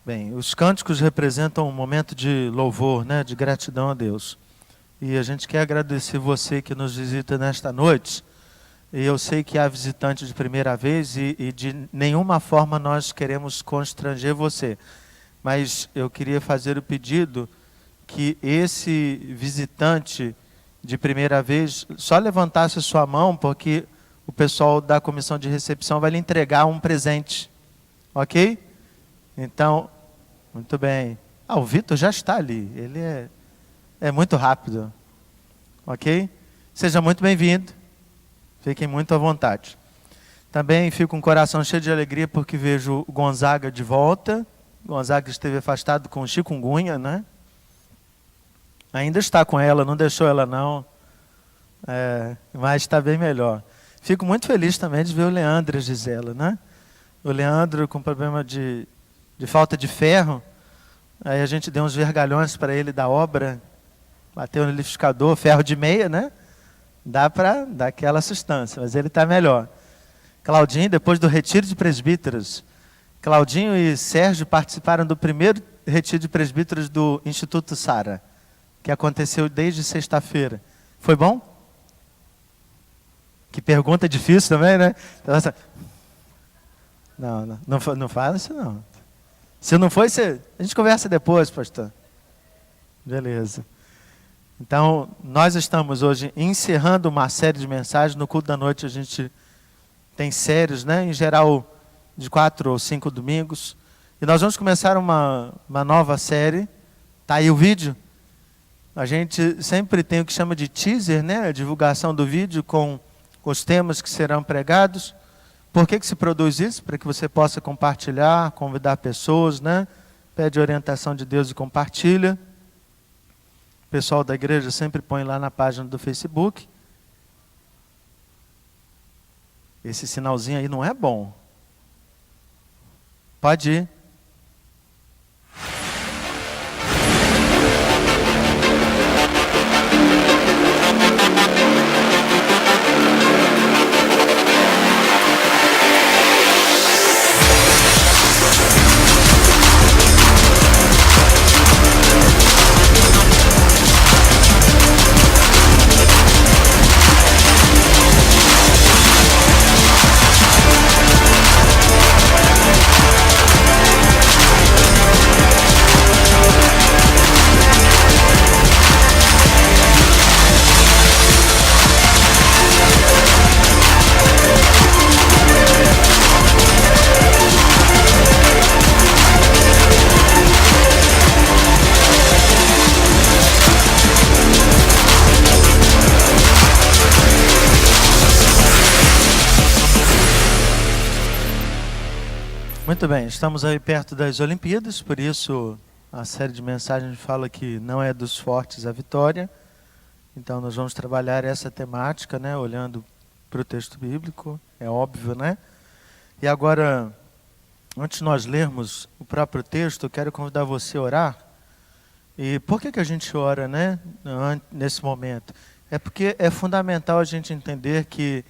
Bem, os cânticos representam um momento de louvor, né, de gratidão a Deus. E a gente quer agradecer você que nos visita nesta noite. E eu sei que há visitante de primeira vez e de nenhuma forma nós queremos constranger você. Mas eu queria fazer o pedido que esse visitante de primeira vez só levantasse sua mão, porque o pessoal da comissão de recepção vai lhe entregar um presente. Ok? Então, muito bem. Ah, o Vitor já está ali. Ele é muito rápido. Ok? Seja muito bem-vindo. Fiquem muito à vontade. Também fico com o coração cheio de alegria porque vejo o Gonzaga de volta. Gonzaga esteve afastado com chikungunya, né? Ainda está com ela, não deixou ela não. Mas está bem melhor. Fico muito feliz também de ver o Leandro e a Gisela, né? O Leandro com problema de falta de ferro. Aí a gente deu uns vergalhões para ele da obra. Bateu no liquidificador, ferro de meia, né? Dá para dar aquela assistência, mas ele está melhor. Claudinho, depois do retiro de presbíteros. Claudinho e Sérgio participaram do primeiro retiro de presbíteros do Instituto Sara, que aconteceu desde sexta-feira. Foi bom? Que pergunta difícil também, né? Não fala isso não. Se não foi, a gente conversa depois, pastor. Beleza. Então, nós estamos hoje encerrando uma série de mensagens. No culto da noite a gente tem séries, né? Em geral, de 4 ou 5 domingos. E nós vamos começar uma nova série. Está aí o vídeo. A gente sempre tem o que chama de teaser, né? A divulgação do vídeo com os temas que serão pregados. Por que se produz isso? Para que você possa compartilhar, convidar pessoas, né? Pede orientação de Deus e compartilha. O pessoal da igreja sempre põe lá na página do Facebook. Esse sinalzinho aí não é bom. Pode ir. Muito bem, estamos aí perto das Olimpíadas, por isso a série de mensagens fala que não é dos fortes a vitória. Então nós vamos trabalhar essa temática, né, olhando para o texto bíblico, é óbvio, né? E agora, antes de nós lermos o próprio texto, eu quero convidar você a orar. E por que a gente ora, né, nesse momento? É porque é fundamental a gente entender que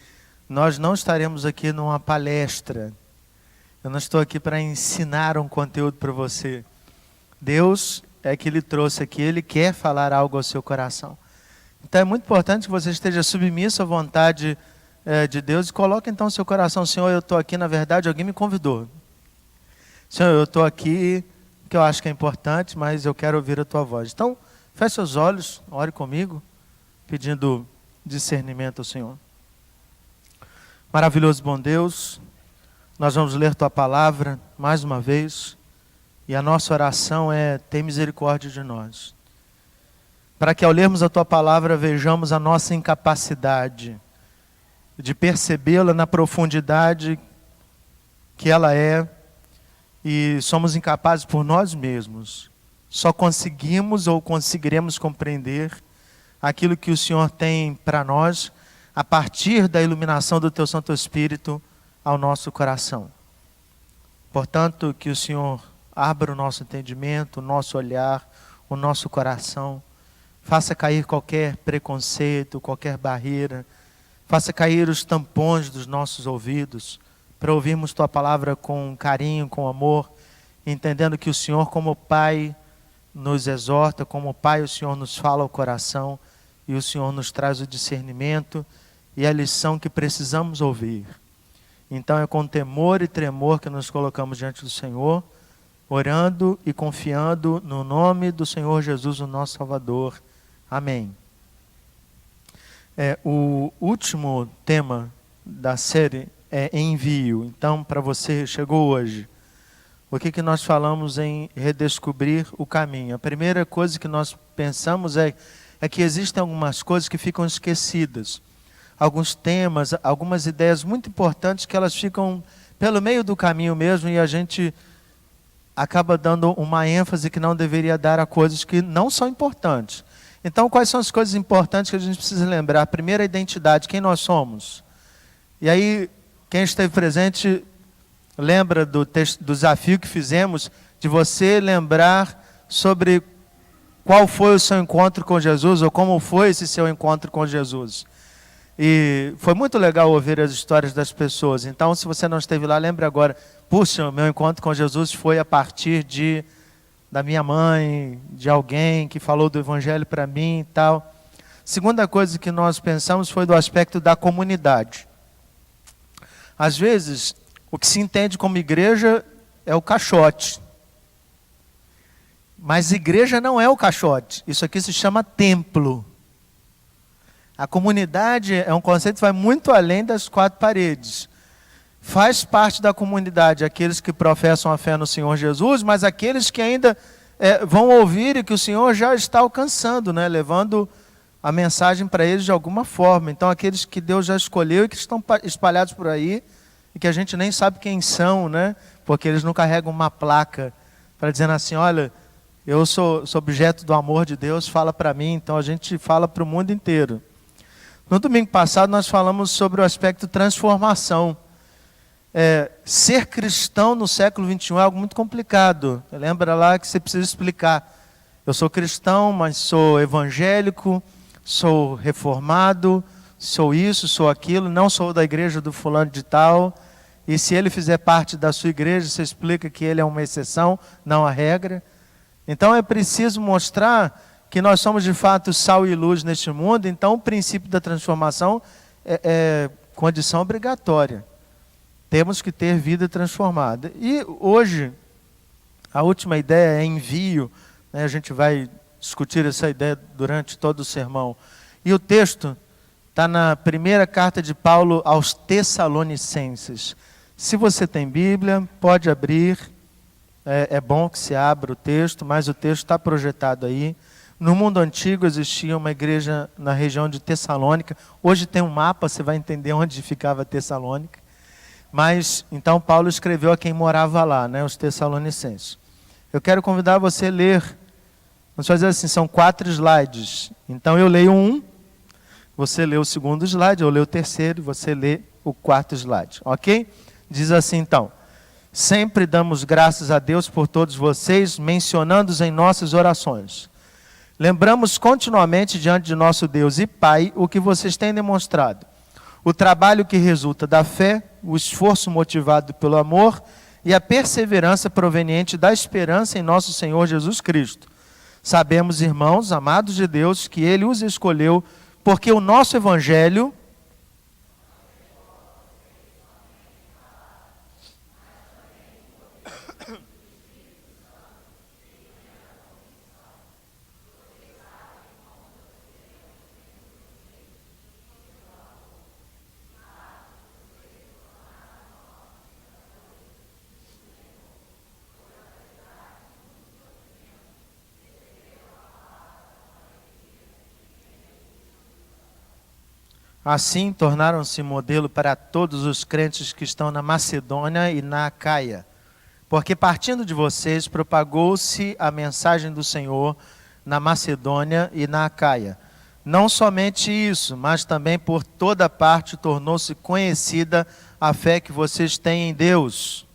nós não estaremos aqui numa palestra. Eu não estou aqui para ensinar um conteúdo para você. Deus é que lhe trouxe aqui, Ele quer falar algo ao seu coração. Então é muito importante que você esteja submisso à vontade de Deus e coloque então o seu coração: Senhor, eu estou aqui, na verdade, alguém me convidou. Senhor, eu estou aqui, que eu acho que é importante, mas eu quero ouvir a Tua voz. Então, feche seus olhos, ore comigo, pedindo discernimento ao Senhor. Maravilhoso bom Deus, nós vamos ler Tua palavra mais uma vez, e a nossa oração é: tem misericórdia de nós. Para que ao lermos a Tua palavra vejamos a nossa incapacidade de percebê-la na profundidade que ela é, e somos incapazes por nós mesmos. Só conseguimos ou conseguiremos compreender aquilo que o Senhor tem para nós a partir da iluminação do Teu Santo Espírito ao nosso coração. Portanto, que o Senhor abra o nosso entendimento, o nosso olhar, o nosso coração, faça cair qualquer preconceito, qualquer barreira, faça cair os tampões dos nossos ouvidos, para ouvirmos Tua palavra com carinho, com amor, entendendo que o Senhor, como Pai, nos exorta, como Pai, o Senhor nos fala ao coração e o Senhor nos traz o discernimento e a lição que precisamos ouvir. Então é com temor e tremor que nos colocamos diante do Senhor, orando e confiando no nome do Senhor Jesus, o nosso Salvador. Amém. O último tema da série é envio. Então, para você, chegou hoje. O que nós falamos em redescobrir o caminho? A primeira coisa que nós pensamos é que existem algumas coisas que ficam esquecidas. Alguns temas, algumas ideias muito importantes que elas ficam pelo meio do caminho mesmo e a gente acaba dando uma ênfase que não deveria dar a coisas que não são importantes. Então, quais são as coisas importantes que a gente precisa lembrar? Primeiro, a identidade, quem nós somos. E aí, quem esteve presente, lembra do desafio que fizemos de você lembrar sobre qual foi o seu encontro com Jesus ou como foi esse seu encontro com Jesus. E foi muito legal ouvir as histórias das pessoas. Então, se você não esteve lá, lembre agora. Puxa, meu encontro com Jesus foi a partir da minha mãe, de alguém que falou do Evangelho para mim e tal. Segunda coisa que nós pensamos foi do aspecto da comunidade. Às vezes, o que se entende como igreja é o caixote. Mas igreja não é o caixote. Isso aqui se chama templo. A comunidade é um conceito que vai muito além das quatro paredes. Faz parte da comunidade aqueles que professam a fé no Senhor Jesus, mas aqueles que ainda vão ouvir e que o Senhor já está alcançando, né? Levando a mensagem para eles de alguma forma. Então, aqueles que Deus já escolheu e que estão espalhados por aí e que a gente nem sabe quem são, né? Porque eles não carregam uma placa para dizendo assim, olha, eu sou objeto do amor de Deus, fala para mim. Então, a gente fala para o mundo inteiro. No domingo passado, nós falamos sobre o aspecto transformação. Ser cristão no século XXI é algo muito complicado. Lembra lá que você precisa explicar. Eu sou cristão, mas sou evangélico, sou reformado, sou isso, sou aquilo, não sou da igreja do fulano de tal. E se ele fizer parte da sua igreja, você explica que ele é uma exceção, não a regra. Então é preciso mostrar que nós somos de fato sal e luz neste mundo. Então o princípio da transformação é condição obrigatória. Temos que ter vida transformada. E hoje, a última ideia é envio. Né? A gente vai discutir essa ideia durante todo o sermão. E o texto está na primeira carta de Paulo aos Tessalonicenses. Se você tem Bíblia, pode abrir. É bom que se abra o texto, mas o texto está projetado aí. No mundo antigo existia uma igreja na região de Tessalônica. Hoje tem um mapa, você vai entender onde ficava Tessalônica. Mas, então, Paulo escreveu a quem morava lá, né, os Tessalonicenses. Eu quero convidar você a ler. Vamos fazer assim, são 4 slides. Então, eu leio um, você lê o segundo slide, eu leio o terceiro, você lê o 4º slide. Ok? Diz assim, então. Sempre damos graças a Deus por todos vocês, mencionando-os em nossas orações. Lembramos continuamente diante de nosso Deus e Pai o que vocês têm demonstrado. O trabalho que resulta da fé, o esforço motivado pelo amor e a perseverança proveniente da esperança em nosso Senhor Jesus Cristo. Sabemos, irmãos, amados de Deus, que Ele os escolheu porque o nosso Evangelho assim tornaram-se modelo para todos os crentes que estão na Macedônia e na Acaia. Porque partindo de vocês, propagou-se a mensagem do Senhor na Macedônia e na Acaia. Não somente isso, mas também por toda parte tornou-se conhecida a fé que vocês têm em Deus.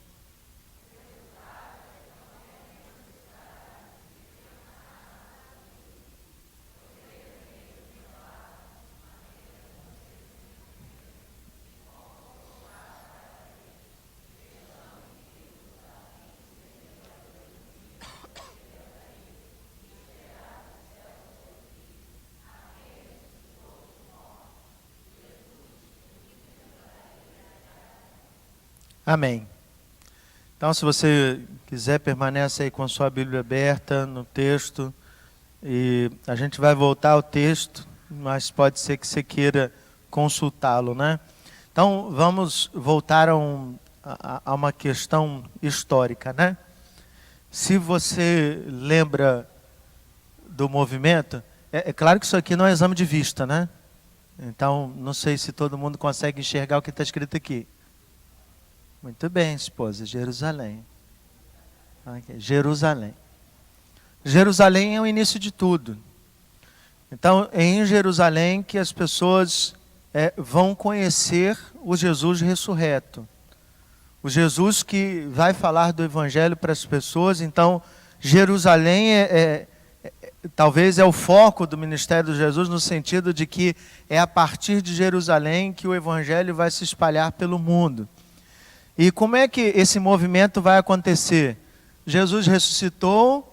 Amém. Então, se você quiser, permanece aí com a sua Bíblia aberta no texto. E a gente vai voltar ao texto, mas pode ser que você queira consultá-lo, né? Então, vamos voltar a uma questão histórica, né? Se você lembra do movimento, é claro que isso aqui não é exame de vista, né? Então, não sei se todo mundo consegue enxergar o que está escrito aqui. Muito bem, esposa, Jerusalém. Okay. Jerusalém. Jerusalém é o início de tudo. Então, é em Jerusalém que as pessoas vão conhecer o Jesus ressurreto. O Jesus que vai falar do Evangelho para as pessoas. Então, Jerusalém talvez é o foco do ministério de Jesus, no sentido de que é a partir de Jerusalém que o Evangelho vai se espalhar pelo mundo. E como é que esse movimento vai acontecer? Jesus ressuscitou,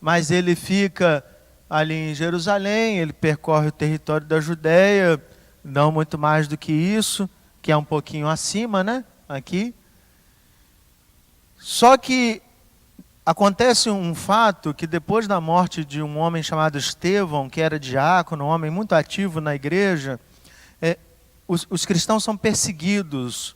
mas ele fica ali em Jerusalém, ele percorre o território da Judéia, não muito mais do que isso, que é um pouquinho acima, né? Aqui. Só que acontece um fato que depois da morte de um homem chamado Estevão, que era diácono, um homem muito ativo na igreja, os cristãos são perseguidos.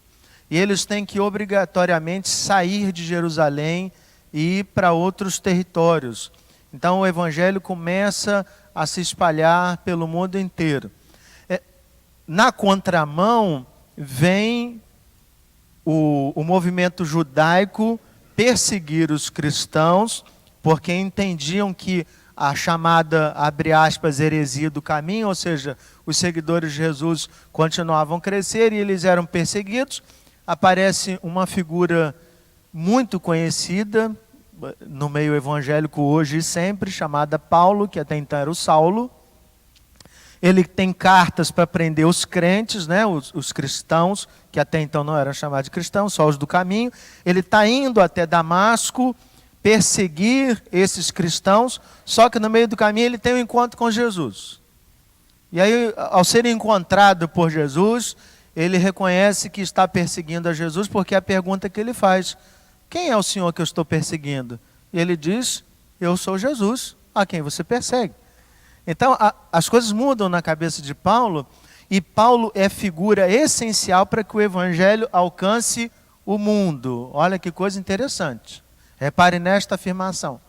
E eles têm que obrigatoriamente sair de Jerusalém e ir para outros territórios. Então o Evangelho começa a se espalhar pelo mundo inteiro. Na contramão vem o movimento judaico perseguir os cristãos, porque entendiam que a chamada, abre aspas, heresia do caminho, ou seja, os seguidores de Jesus continuavam a crescer e eles eram perseguidos. Aparece uma figura muito conhecida no meio evangélico hoje e sempre, chamada Paulo, que até então era o Saulo. Ele tem cartas para prender os crentes, né, os cristãos, que até então não eram chamados de cristãos, só os do caminho. Ele está indo até Damasco perseguir esses cristãos, só que no meio do caminho ele tem um encontro com Jesus. E aí, ao ser encontrado por Jesus, ele reconhece que está perseguindo a Jesus, porque é a pergunta que ele faz: quem é o Senhor que eu estou perseguindo? E ele diz: eu sou Jesus, a quem você persegue. Então, as coisas mudam na cabeça de Paulo, e Paulo é figura essencial para que o Evangelho alcance o mundo. Olha que coisa interessante. Repare nesta afirmação.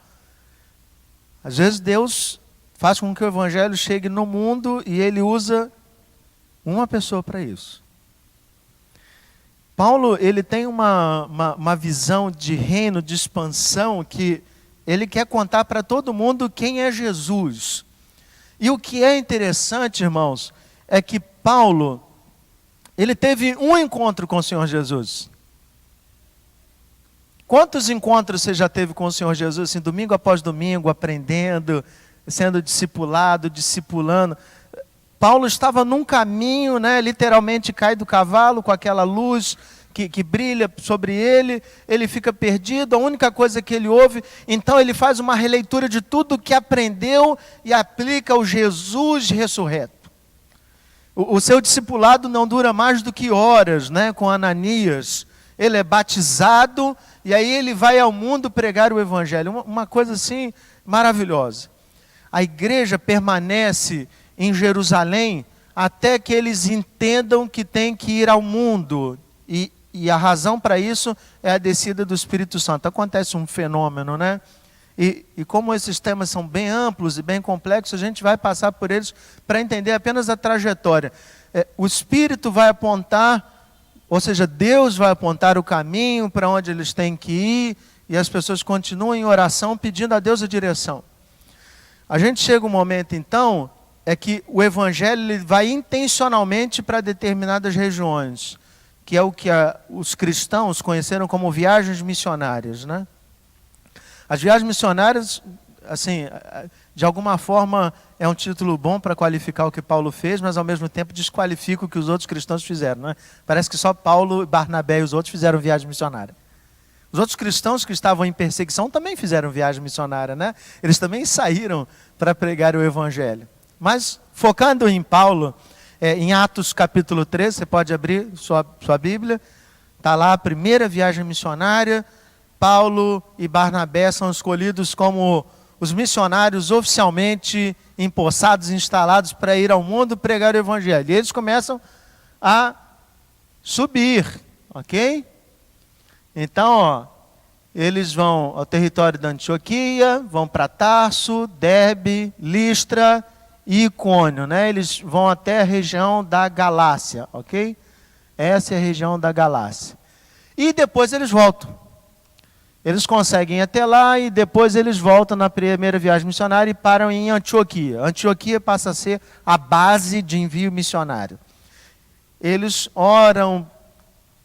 Às vezes Deus faz com que o Evangelho chegue no mundo e ele usa uma pessoa para isso. Paulo, ele tem uma visão de reino, de expansão, que ele quer contar para todo mundo quem é Jesus. E o que é interessante, irmãos, é que Paulo, ele teve um encontro com o Senhor Jesus. Quantos encontros você já teve com o Senhor Jesus, assim, domingo após domingo, aprendendo, sendo discipulado, discipulando? Paulo estava num caminho, né, literalmente cai do cavalo com aquela luz que brilha sobre ele, ele fica perdido, a única coisa que ele ouve, então ele faz uma releitura de tudo que aprendeu e aplica ao Jesus ressurreto. O seu discipulado não dura mais do que horas, né, com Ananias. Ele é batizado e aí ele vai ao mundo pregar o Evangelho, uma coisa assim maravilhosa. A igreja permanece em Jerusalém até que eles entendam que tem que ir ao mundo. E a razão para isso é a descida do Espírito Santo. Acontece um fenômeno, né? E como esses temas são bem amplos e bem complexos, a gente vai passar por eles para entender apenas a trajetória. O Espírito vai apontar, ou seja, Deus vai apontar o caminho para onde eles têm que ir, e as pessoas continuam em oração pedindo a Deus a direção. A gente chega um momento, então, é que o Evangelho ele vai intencionalmente para determinadas regiões, que é o que os cristãos conheceram como viagens missionárias, né? As viagens missionárias, assim, de alguma forma é um título bom para qualificar o que Paulo fez, mas ao mesmo tempo desqualifica o que os outros cristãos fizeram, né? Parece que só Paulo, Barnabé e os outros fizeram viagem missionária. Os outros cristãos que estavam em perseguição também fizeram viagem missionária, né? Eles também saíram para pregar o Evangelho. Mas, focando em Paulo, em Atos capítulo 13, você pode abrir sua Bíblia, Está lá a primeira viagem missionária. Paulo e Barnabé são escolhidos como os missionários oficialmente empossados, instalados para ir ao mundo pregar o evangelho. E eles começam a subir, ok? Então, ó, eles vão ao território da Antioquia, vão para Tarso, Derbe, Listra e Icônio, né? Eles vão até a região da Galácia, ok? Essa é a região da Galácia. E depois eles voltam. Eles conseguem ir até lá e depois eles voltam na primeira viagem missionária e param em Antioquia. Antioquia passa a ser a base de envio missionário. Eles oram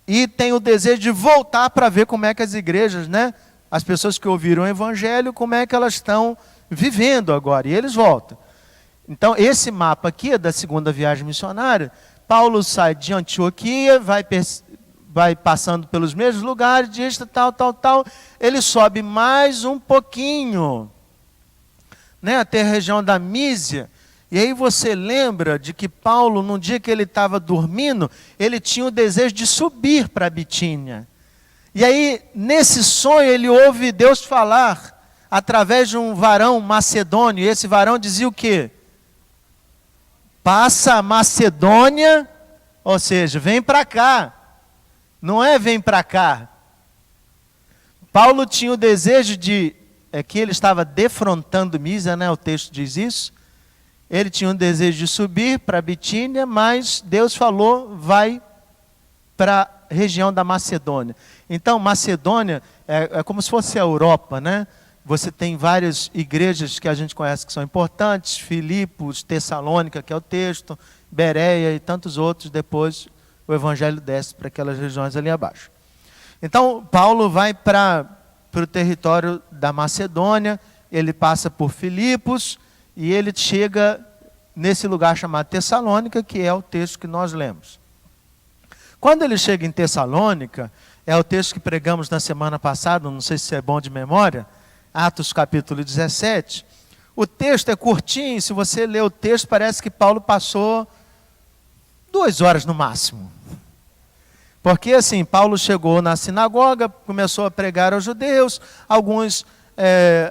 e têm o desejo de voltar para ver como é que as igrejas, né, as pessoas que ouviram o evangelho, como é que elas estão vivendo agora. E eles voltam. Então, esse mapa aqui é da segunda viagem missionária. Paulo sai de Antioquia, vai passando pelos mesmos lugares, diz tal. Ele sobe mais um pouquinho, né, até a região da Mísia. E aí você lembra de que Paulo, num dia que ele estava dormindo, ele tinha o desejo de subir para Bitínia. E aí, nesse sonho, ele ouve Deus falar através de um varão macedônio. E esse varão dizia o quê? Passa a Macedônia, ou seja, vem para cá. Não é vem para cá. Paulo tinha o desejo de, que ele estava defrontando Mísia, né? O texto diz isso. Ele tinha o desejo de subir para Bitínia, mas Deus falou, vai para a região da Macedônia. Então, Macedônia é como se fosse a Europa, né? Você tem várias igrejas que a gente conhece que são importantes, Filipos, Tessalônica, que é o texto, Bereia e tantos outros. Depois o evangelho desce para aquelas regiões ali abaixo. Então, Paulo vai para o território da Macedônia, ele passa por Filipos e ele chega nesse lugar chamado Tessalônica, que é o texto que nós lemos. Quando ele chega em Tessalônica, é o texto que pregamos na semana passada, não sei se é bom de memória, Atos capítulo 17. O texto é curtinho, se você ler o texto, parece que Paulo passou 2 horas no máximo. Porque assim, Paulo chegou na sinagoga, começou a pregar aos judeus, alguns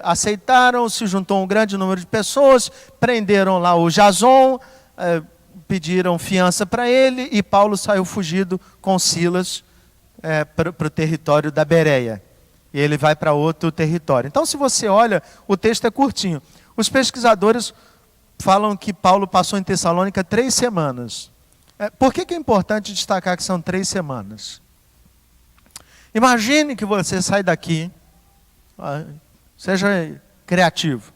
aceitaram, se juntou um grande número de pessoas, prenderam lá o Jason, pediram fiança para ele, e Paulo saiu fugido com Silas para o território da Bereia. E ele vai para outro território. Então, se você olha, o texto é curtinho. Os pesquisadores falam que Paulo passou em Tessalônica 3 semanas. Por que é importante destacar que são 3 semanas? Imagine que você sai daqui, seja criativo.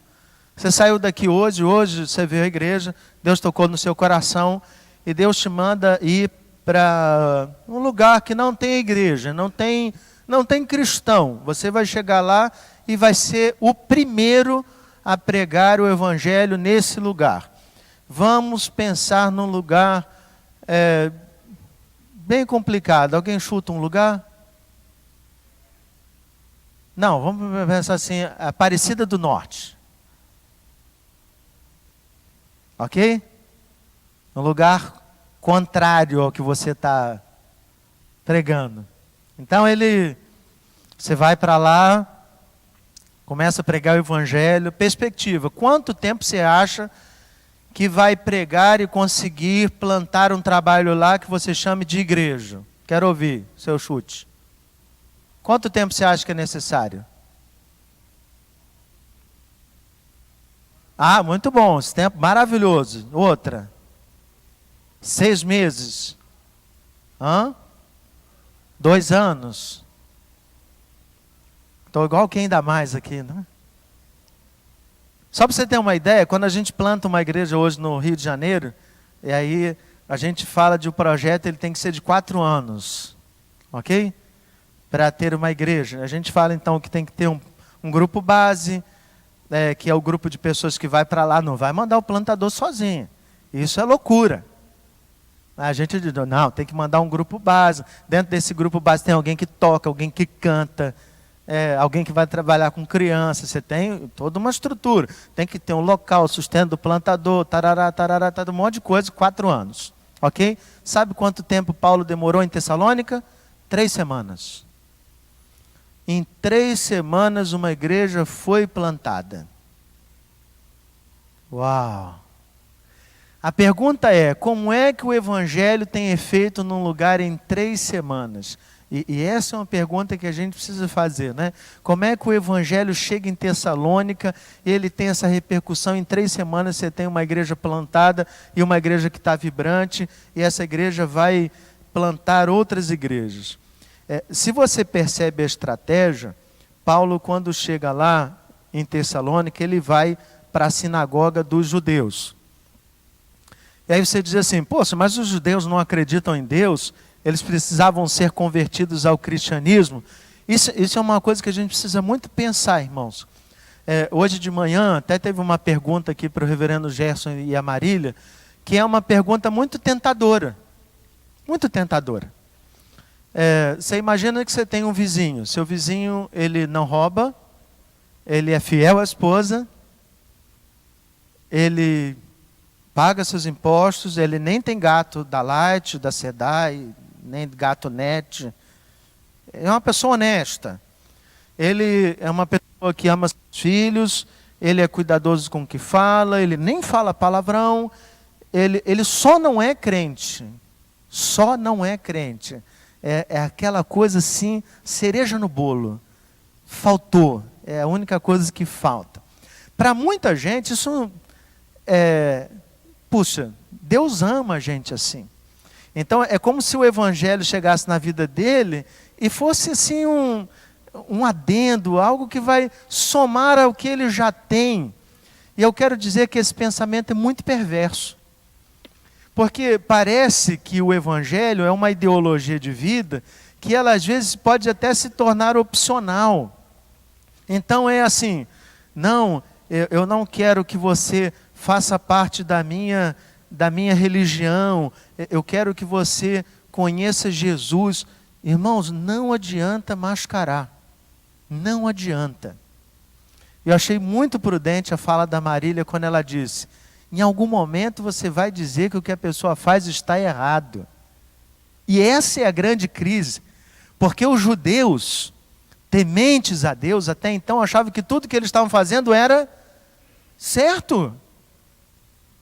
Você saiu daqui hoje você veio à igreja, Deus tocou no seu coração e Deus te manda ir para um lugar que não tem igreja, não tem cristão. Você vai chegar lá e vai ser o primeiro a pregar o evangelho nesse lugar. Vamos pensar num lugar bem complicado. Alguém chuta um lugar? Não, vamos pensar assim, Aparecida do Norte. Ok? Um lugar contrário ao que você está pregando. Então você vai para lá, começa a pregar o evangelho. Perspectiva, quanto tempo você acha que vai pregar e conseguir plantar um trabalho lá que você chame de igreja? Quero ouvir seu chute. Quanto tempo você acha que é necessário? Ah, muito bom, esse tempo maravilhoso. Outra. 6 meses. 2 anos. Estou igual quem dá mais aqui, né? Só para você ter uma ideia, quando a gente planta uma igreja hoje no Rio de Janeiro, e aí a gente fala de um projeto, ele tem que ser de 4 anos. Ok? Para ter uma igreja. A gente fala então que tem que ter um grupo base, que é o grupo de pessoas que vai para lá, não vai mandar o plantador sozinho. Isso é loucura. A gente diz, não, tem que mandar um grupo base. Dentro desse grupo base tem alguém que toca, alguém que canta, alguém que vai trabalhar com criança. Você tem toda uma estrutura. Tem que ter um local, sustento do plantador, tarará, um monte de coisa, 4 anos. Ok? Sabe quanto tempo Paulo demorou em Tessalônica? 3 semanas. Em 3 semanas uma igreja foi plantada. Uau! A pergunta é, como é que o evangelho tem efeito num lugar em 3 semanas? E essa é uma pergunta que a gente precisa fazer, né? Como é que o evangelho chega em Tessalônica, ele tem essa repercussão, em 3 semanas você tem uma igreja plantada e uma igreja que está vibrante, e essa igreja vai plantar outras igrejas. Se você percebe a estratégia, Paulo, quando chega lá em Tessalônica, ele vai para a sinagoga dos judeus. E aí você diz assim, poxa, mas os judeus não acreditam em Deus, eles precisavam ser convertidos ao cristianismo. Isso é uma coisa que a gente precisa muito pensar, irmãos. Hoje de manhã, até teve uma pergunta aqui para o reverendo Gerson e a Marília, que é uma pergunta muito tentadora. Muito tentadora. Você imagina que você tem um vizinho. Seu vizinho, ele não rouba, ele é fiel à esposa, ele paga seus impostos, ele nem tem gato da Light, da Sedai, nem gato net. É uma pessoa honesta. Ele é uma pessoa que ama seus filhos, ele é cuidadoso com o que fala, ele nem fala palavrão, ele só não é crente. Só não é crente. É aquela coisa assim, cereja no bolo. Faltou. É a única coisa que falta. Para muita gente, isso puxa, Deus ama a gente assim. Então, é como se o evangelho chegasse na vida dele e fosse assim um adendo, algo que vai somar ao que ele já tem. E eu quero dizer que esse pensamento é muito perverso. Porque parece que o evangelho é uma ideologia de vida que ela às vezes pode até se tornar opcional. Então é assim, não, eu não quero que você faça parte da minha religião, eu quero que você conheça Jesus. Irmãos, não adianta mascarar, não adianta. Eu achei muito prudente a fala da Marília quando ela disse, em algum momento você vai dizer que o que a pessoa faz está errado. E essa é a grande crise, porque os judeus, tementes a Deus, até então achavam que tudo que eles estavam fazendo era certo.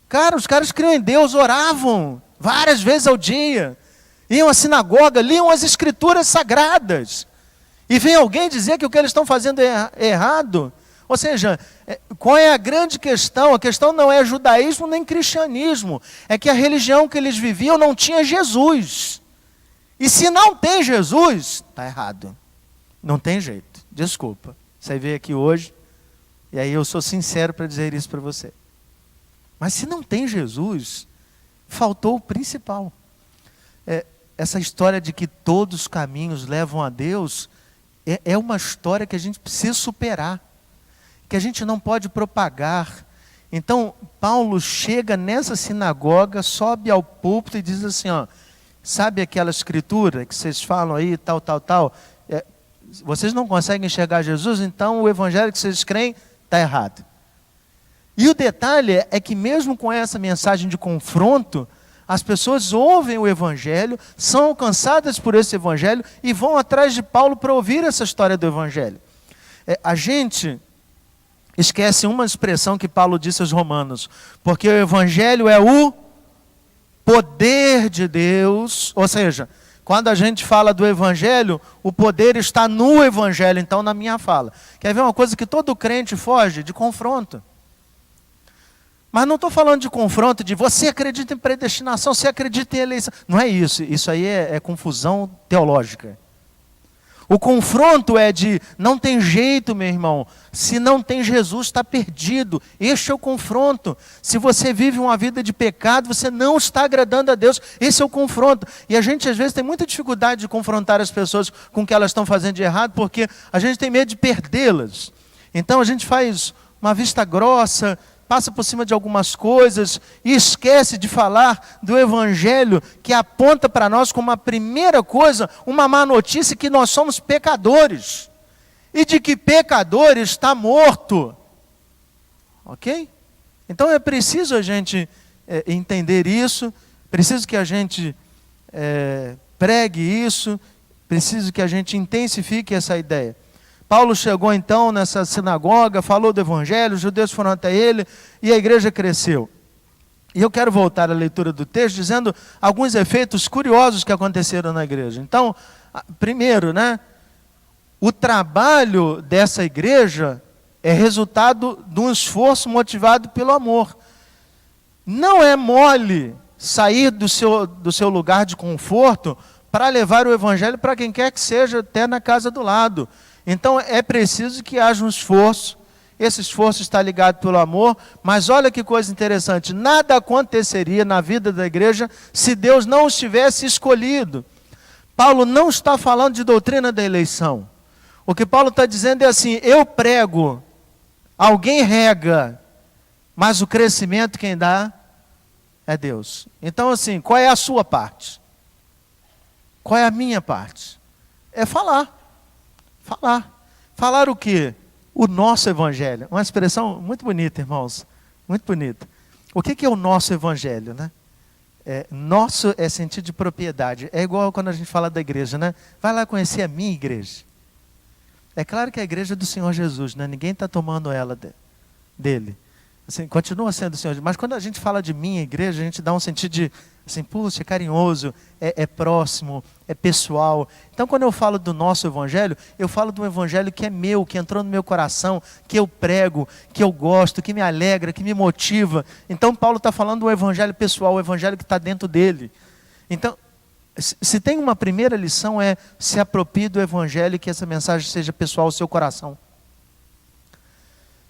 Cara, os caras criam em Deus, oravam várias vezes ao dia, iam à sinagoga, liam as escrituras sagradas, e vem alguém dizer que o que eles estão fazendo é errado. Ou seja, qual é a grande questão? A questão não é judaísmo nem cristianismo, é que a religião que eles viviam não tinha Jesus. E se não tem Jesus, está errado. Não tem jeito, desculpa. Você veio aqui hoje, e aí eu sou sincero para dizer isso para você. Mas se não tem Jesus, faltou o principal. Essa história de que todos os caminhos levam a Deus, é uma história que a gente precisa superar, que a gente não pode propagar. Então, Paulo chega nessa sinagoga, sobe ao púlpito e diz assim, sabe aquela escritura que vocês falam aí, tal, vocês não conseguem enxergar Jesus, então o evangelho que vocês creem está errado. E o detalhe é que mesmo com essa mensagem de confronto, as pessoas ouvem o evangelho, são alcançadas por esse evangelho e vão atrás de Paulo para ouvir essa história do evangelho. A gente esquece uma expressão que Paulo disse aos romanos, porque o evangelho é o poder de Deus, ou seja, quando a gente fala do evangelho, o poder está no evangelho, então na minha fala. Quer ver uma coisa que todo crente foge? De confronto. Mas não estou falando de confronto, de você acredita em predestinação, você acredita em eleição. Não é isso, isso aí é confusão teológica. O confronto é de, não tem jeito, meu irmão, se não tem Jesus, está perdido. Este é o confronto. Se você vive uma vida de pecado, você não está agradando a Deus. Esse é o confronto. E a gente às vezes tem muita dificuldade de confrontar as pessoas com o que elas estão fazendo de errado, porque a gente tem medo de perdê-las. Então a gente faz uma vista grossa, passa por cima de algumas coisas e esquece de falar do evangelho que aponta para nós como a primeira coisa, uma má notícia, que nós somos pecadores. E de que pecador está morto. Ok? Então é preciso a gente entender isso, preciso que a gente pregue isso, Preciso que a gente intensifique essa ideia. Paulo chegou então nessa sinagoga, falou do evangelho, os judeus foram até ele e a igreja cresceu. E eu quero voltar à leitura do texto dizendo alguns efeitos curiosos que aconteceram na igreja. Então, primeiro, o trabalho dessa igreja é resultado de um esforço motivado pelo amor. Não é mole sair do seu lugar de conforto para levar o evangelho para quem quer que seja, até na casa do lado. Então é preciso que haja um esforço. Esse esforço está ligado pelo amor, mas olha que coisa interessante, nada aconteceria na vida da igreja se Deus não os tivesse escolhido. Paulo não está falando de doutrina da eleição. O que Paulo está dizendo é assim: eu prego, alguém rega, mas o crescimento quem dá é Deus. Então assim, qual é a sua parte? Qual é a minha parte? É falar. Falar o quê? O nosso evangelho. Uma expressão muito bonita, irmãos. Muito bonita. O que é o nosso evangelho, nosso é sentido de propriedade. É igual quando a gente fala da igreja, Vai lá conhecer a minha igreja. É claro que é a igreja do Senhor Jesus, Ninguém está tomando ela dele. Assim, continua sendo o Senhor. Mas quando a gente fala de minha igreja, a gente dá um sentido de, assim, puxa, é carinhoso, é próximo, é pessoal. Então, quando eu falo do nosso evangelho, eu falo do evangelho que é meu, que entrou no meu coração, que eu prego, que eu gosto, que me alegra, que me motiva. Então, Paulo está falando do evangelho pessoal, o evangelho que está dentro dele. Então, se tem uma primeira lição, é se aproprie do evangelho e que essa mensagem seja pessoal ao seu coração.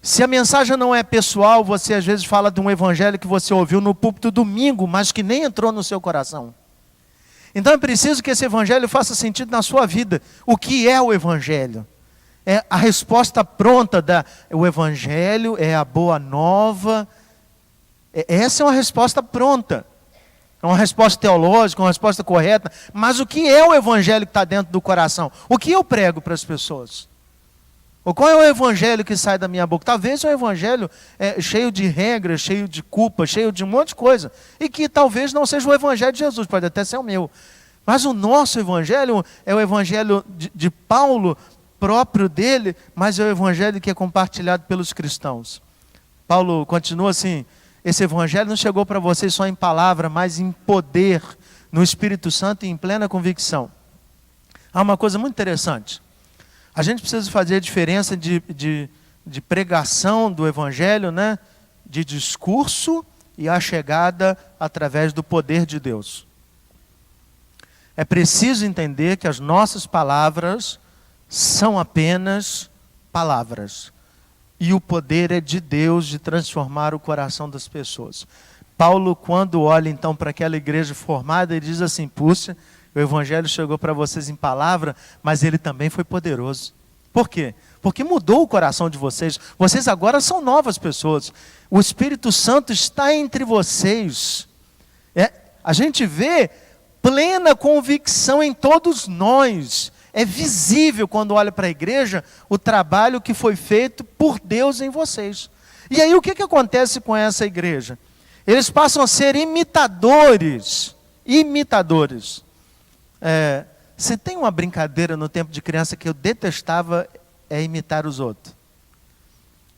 Se a mensagem não é pessoal, você às vezes fala de um evangelho que você ouviu no púlpito domingo, mas que nem entrou no seu coração. Então é preciso que esse evangelho faça sentido na sua vida. O que é o evangelho? É a resposta pronta o evangelho é a boa nova. Essa é uma resposta pronta. É uma resposta teológica, uma resposta correta. Mas o que é o evangelho que está dentro do coração? O que eu prego para as pessoas? Ou qual é o evangelho que sai da minha boca? Talvez é um evangelho cheio de regras, cheio de culpa, cheio de um monte de coisa. E que talvez não seja o evangelho de Jesus, pode até ser o meu. Mas o nosso evangelho é o evangelho de Paulo, próprio dele, mas é o evangelho que é compartilhado pelos cristãos. Paulo continua assim: esse evangelho não chegou para vocês só em palavra, mas em poder, no Espírito Santo e em plena convicção. Há uma coisa muito interessante. A gente precisa fazer a diferença de pregação do evangelho, de discurso e a chegada através do poder de Deus. É preciso entender que as nossas palavras são apenas palavras. E o poder é de Deus de transformar o coração das pessoas. Paulo, quando olha então para aquela igreja formada, ele diz assim: puxa, o evangelho chegou para vocês em palavra, mas ele também foi poderoso. Por quê? Porque mudou o coração de vocês. Vocês agora são novas pessoas. O Espírito Santo está entre vocês. A gente vê plena convicção em todos nós. É visível quando olha para a igreja o trabalho que foi feito por Deus em vocês. E aí o que acontece com essa igreja? Eles passam a ser imitadores. Se tem uma brincadeira no tempo de criança que eu detestava, é imitar os outros.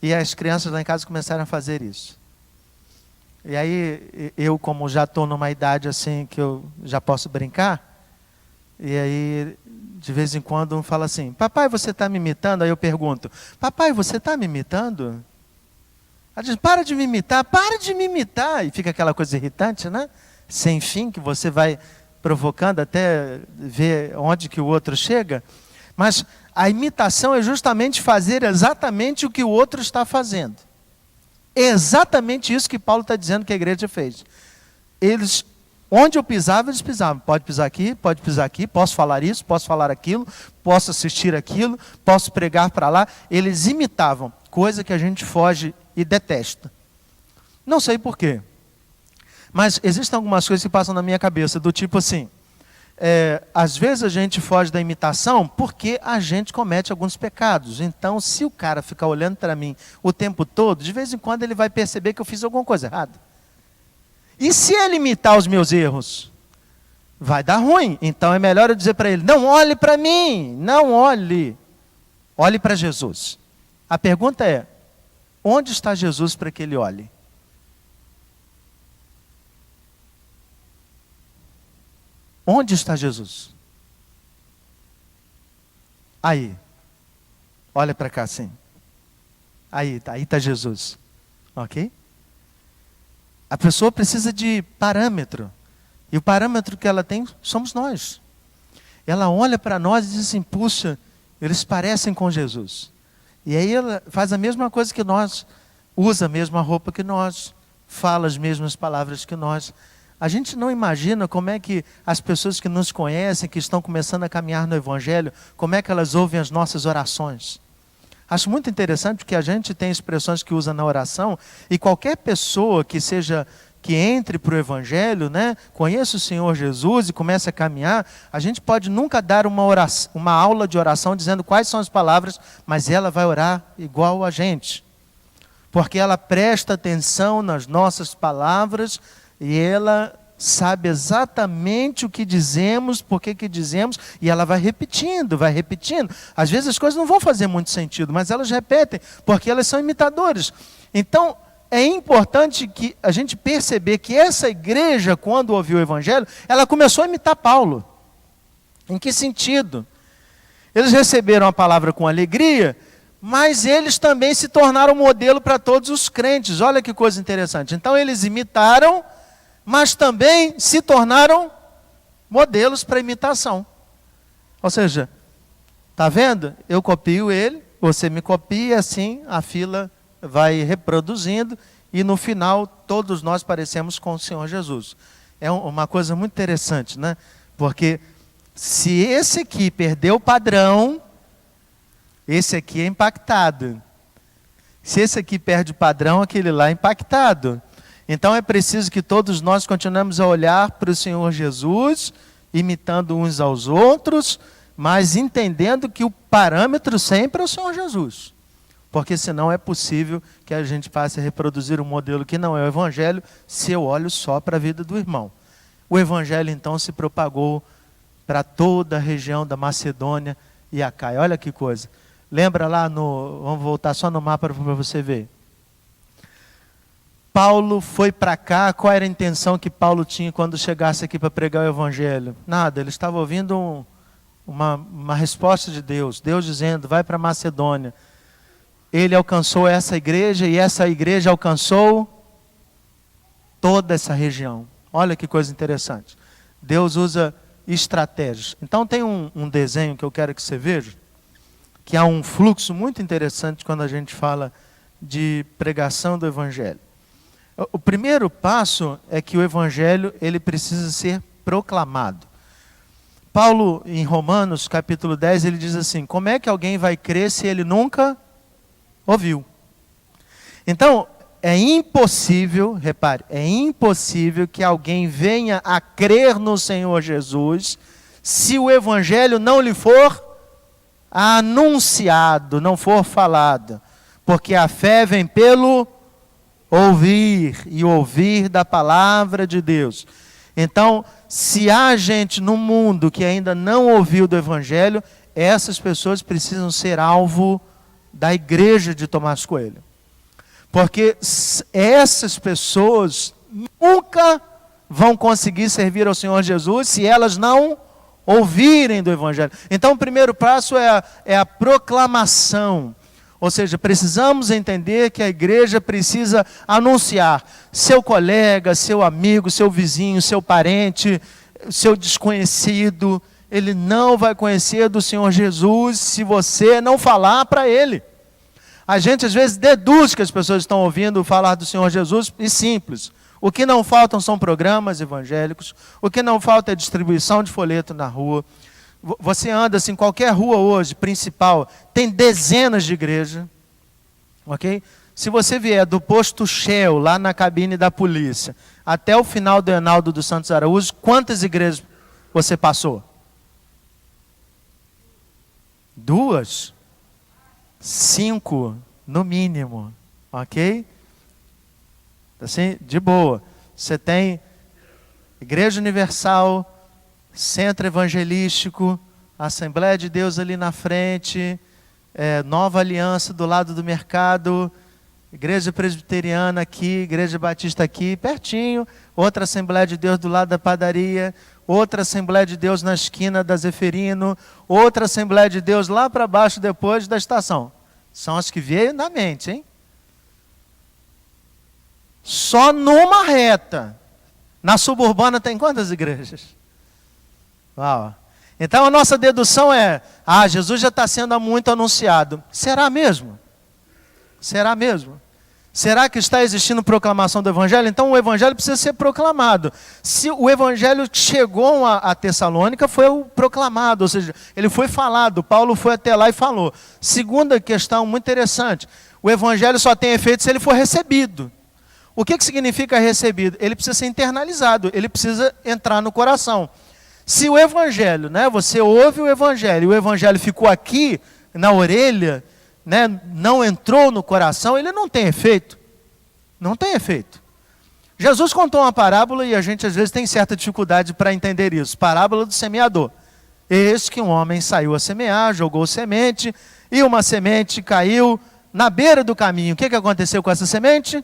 E as crianças lá em casa começaram a fazer isso. E aí eu, como já estou numa idade assim que eu já posso brincar, e aí de vez em quando um fala assim: papai, você está me imitando? Aí eu pergunto: papai, você está me imitando? Ela diz: para de me imitar. E fica aquela coisa irritante, sem fim, que você vai provocando até ver onde que o outro chega. Mas a imitação é justamente fazer exatamente o que o outro está fazendo. É exatamente isso que Paulo está dizendo que a igreja fez. Eles, onde eu pisava, eles pisavam. Pode pisar aqui, posso falar isso, posso falar aquilo, posso assistir aquilo, posso pregar para lá. Eles imitavam, coisa que a gente foge e detesta. Não sei por quê. Mas existem algumas coisas que passam na minha cabeça, do tipo assim: às vezes a gente foge da imitação porque a gente comete alguns pecados. Então, se o cara ficar olhando para mim o tempo todo, de vez em quando ele vai perceber que eu fiz alguma coisa errada. E se ele imitar os meus erros? vai dar ruim. Então é melhor eu dizer para ele, não olhe para mim, não olhe. Olhe para Jesus. A pergunta é, onde está Jesus para que ele olhe? Onde está Jesus? Aí. Olha para cá assim. Aí está Jesus. Ok? A pessoa precisa de parâmetro. E o parâmetro que ela tem somos nós. Ela olha para nós e diz assim, puxa, eles parecem com Jesus. E aí ela faz a mesma coisa que nós, usa a mesma roupa que nós, fala as mesmas palavras que nós. A gente não imagina como é que as pessoas que nos conhecem, que estão começando a caminhar no Evangelho, como é que elas ouvem as nossas orações. Acho muito interessante que a gente tem expressões que usa na oração, e qualquer pessoa que entre para o Evangelho, né, conheça o Senhor Jesus e comece a caminhar, a gente pode nunca dar uma aula de oração dizendo quais são as palavras, mas ela vai orar igual a gente. Porque ela presta atenção nas nossas palavras e ela sabe exatamente o que dizemos, por que dizemos, e ela vai repetindo, vai repetindo. Às vezes as coisas não vão fazer muito sentido, mas elas repetem, porque elas são imitadores. Então, é importante que a gente perceber que essa igreja, quando ouviu o Evangelho, ela começou a imitar Paulo. Em que sentido? Eles receberam a palavra com alegria, mas eles também se tornaram modelo para todos os crentes. Olha que coisa interessante. Então eles imitaram, mas também se tornaram modelos para imitação. Ou seja, está vendo? Eu copio ele, você me copia, assim a fila vai reproduzindo, e no final todos nós parecemos com o Senhor Jesus. É uma coisa muito interessante, né? Porque se esse aqui perdeu o padrão, esse aqui é impactado. Se esse aqui perde o padrão, aquele lá é impactado. Então é preciso que todos nós continuemos a olhar para o Senhor Jesus, imitando uns aos outros, mas entendendo que o parâmetro sempre é o Senhor Jesus. Porque senão é possível que a gente passe a reproduzir um modelo que não é o Evangelho, se eu olho só para a vida do irmão. O Evangelho então se propagou para toda a região da Macedônia e Acaia. Olha que coisa. Lembra lá vamos voltar só no mapa para você ver. Paulo foi para cá, qual era a intenção que Paulo tinha quando chegasse aqui para pregar o Evangelho? Nada, ele estava ouvindo uma resposta de Deus. Deus dizendo, vai para a Macedônia. Ele alcançou essa igreja e essa igreja alcançou toda essa região. Olha que coisa interessante. Deus usa estratégias. Então tem um desenho que eu quero que você veja, que há um fluxo muito interessante quando a gente fala de pregação do Evangelho. O primeiro passo é que o Evangelho ele precisa ser proclamado. Paulo, em Romanos capítulo 10, ele diz assim, como é que alguém vai crer se ele nunca ouviu? Então, é impossível, repare, é impossível que alguém venha a crer no Senhor Jesus se o Evangelho não lhe for anunciado, não for falado. Porque a fé vem pelo ouvir, e ouvir da palavra de Deus. Então, se há gente no mundo que ainda não ouviu do Evangelho, essas pessoas precisam ser alvo da igreja de Tomás Coelho. Porque essas pessoas nunca vão conseguir servir ao Senhor Jesus se elas não ouvirem do Evangelho. Então o primeiro passo é a proclamação. Ou seja, precisamos entender que a igreja precisa anunciar. Seu colega, seu amigo, seu vizinho, seu parente, seu desconhecido, ele não vai conhecer do Senhor Jesus se você não falar para ele. A gente às vezes deduz que as pessoas estão ouvindo falar do Senhor Jesus, e simples. O que não faltam são programas evangélicos, o que não falta é distribuição de folheto na rua. Você anda assim, qualquer rua hoje, principal, tem dezenas de igrejas, ok? Se você vier do posto Shell, lá na cabine da polícia, até o final do Enaldo dos Santos Araújo, quantas igrejas você passou? 2? 5, no mínimo, ok? Assim, de boa. Você tem Igreja Universal, centro evangelístico, Assembleia de Deus ali na frente, Nova Aliança do lado do mercado, Igreja Presbiteriana aqui, Igreja Batista aqui, pertinho, outra Assembleia de Deus do lado da padaria, outra Assembleia de Deus na esquina da Zeferino, outra Assembleia de Deus lá para baixo depois da estação. São as que veio na mente, hein? Só numa reta. Na suburbana tem quantas igrejas? Uau. Então a nossa dedução é, Jesus já está sendo muito anunciado. Será mesmo? Será mesmo? Será que está existindo proclamação do Evangelho? Então o Evangelho precisa ser proclamado. Se o Evangelho chegou a Tessalônica, foi o proclamado, ou seja, ele foi falado, Paulo foi até lá e falou. Segunda questão muito interessante, o Evangelho só tem efeito se ele for recebido. O que significa recebido? Ele precisa ser internalizado, ele precisa entrar no coração. Se o Evangelho, você ouve o Evangelho, e o Evangelho ficou aqui, na orelha, não entrou no coração, ele não tem efeito. Não tem efeito. Jesus contou uma parábola, e a gente às vezes tem certa dificuldade para entender isso. Parábola do semeador. Eis que um homem saiu a semear, jogou semente, e uma semente caiu na beira do caminho. O que aconteceu com essa semente?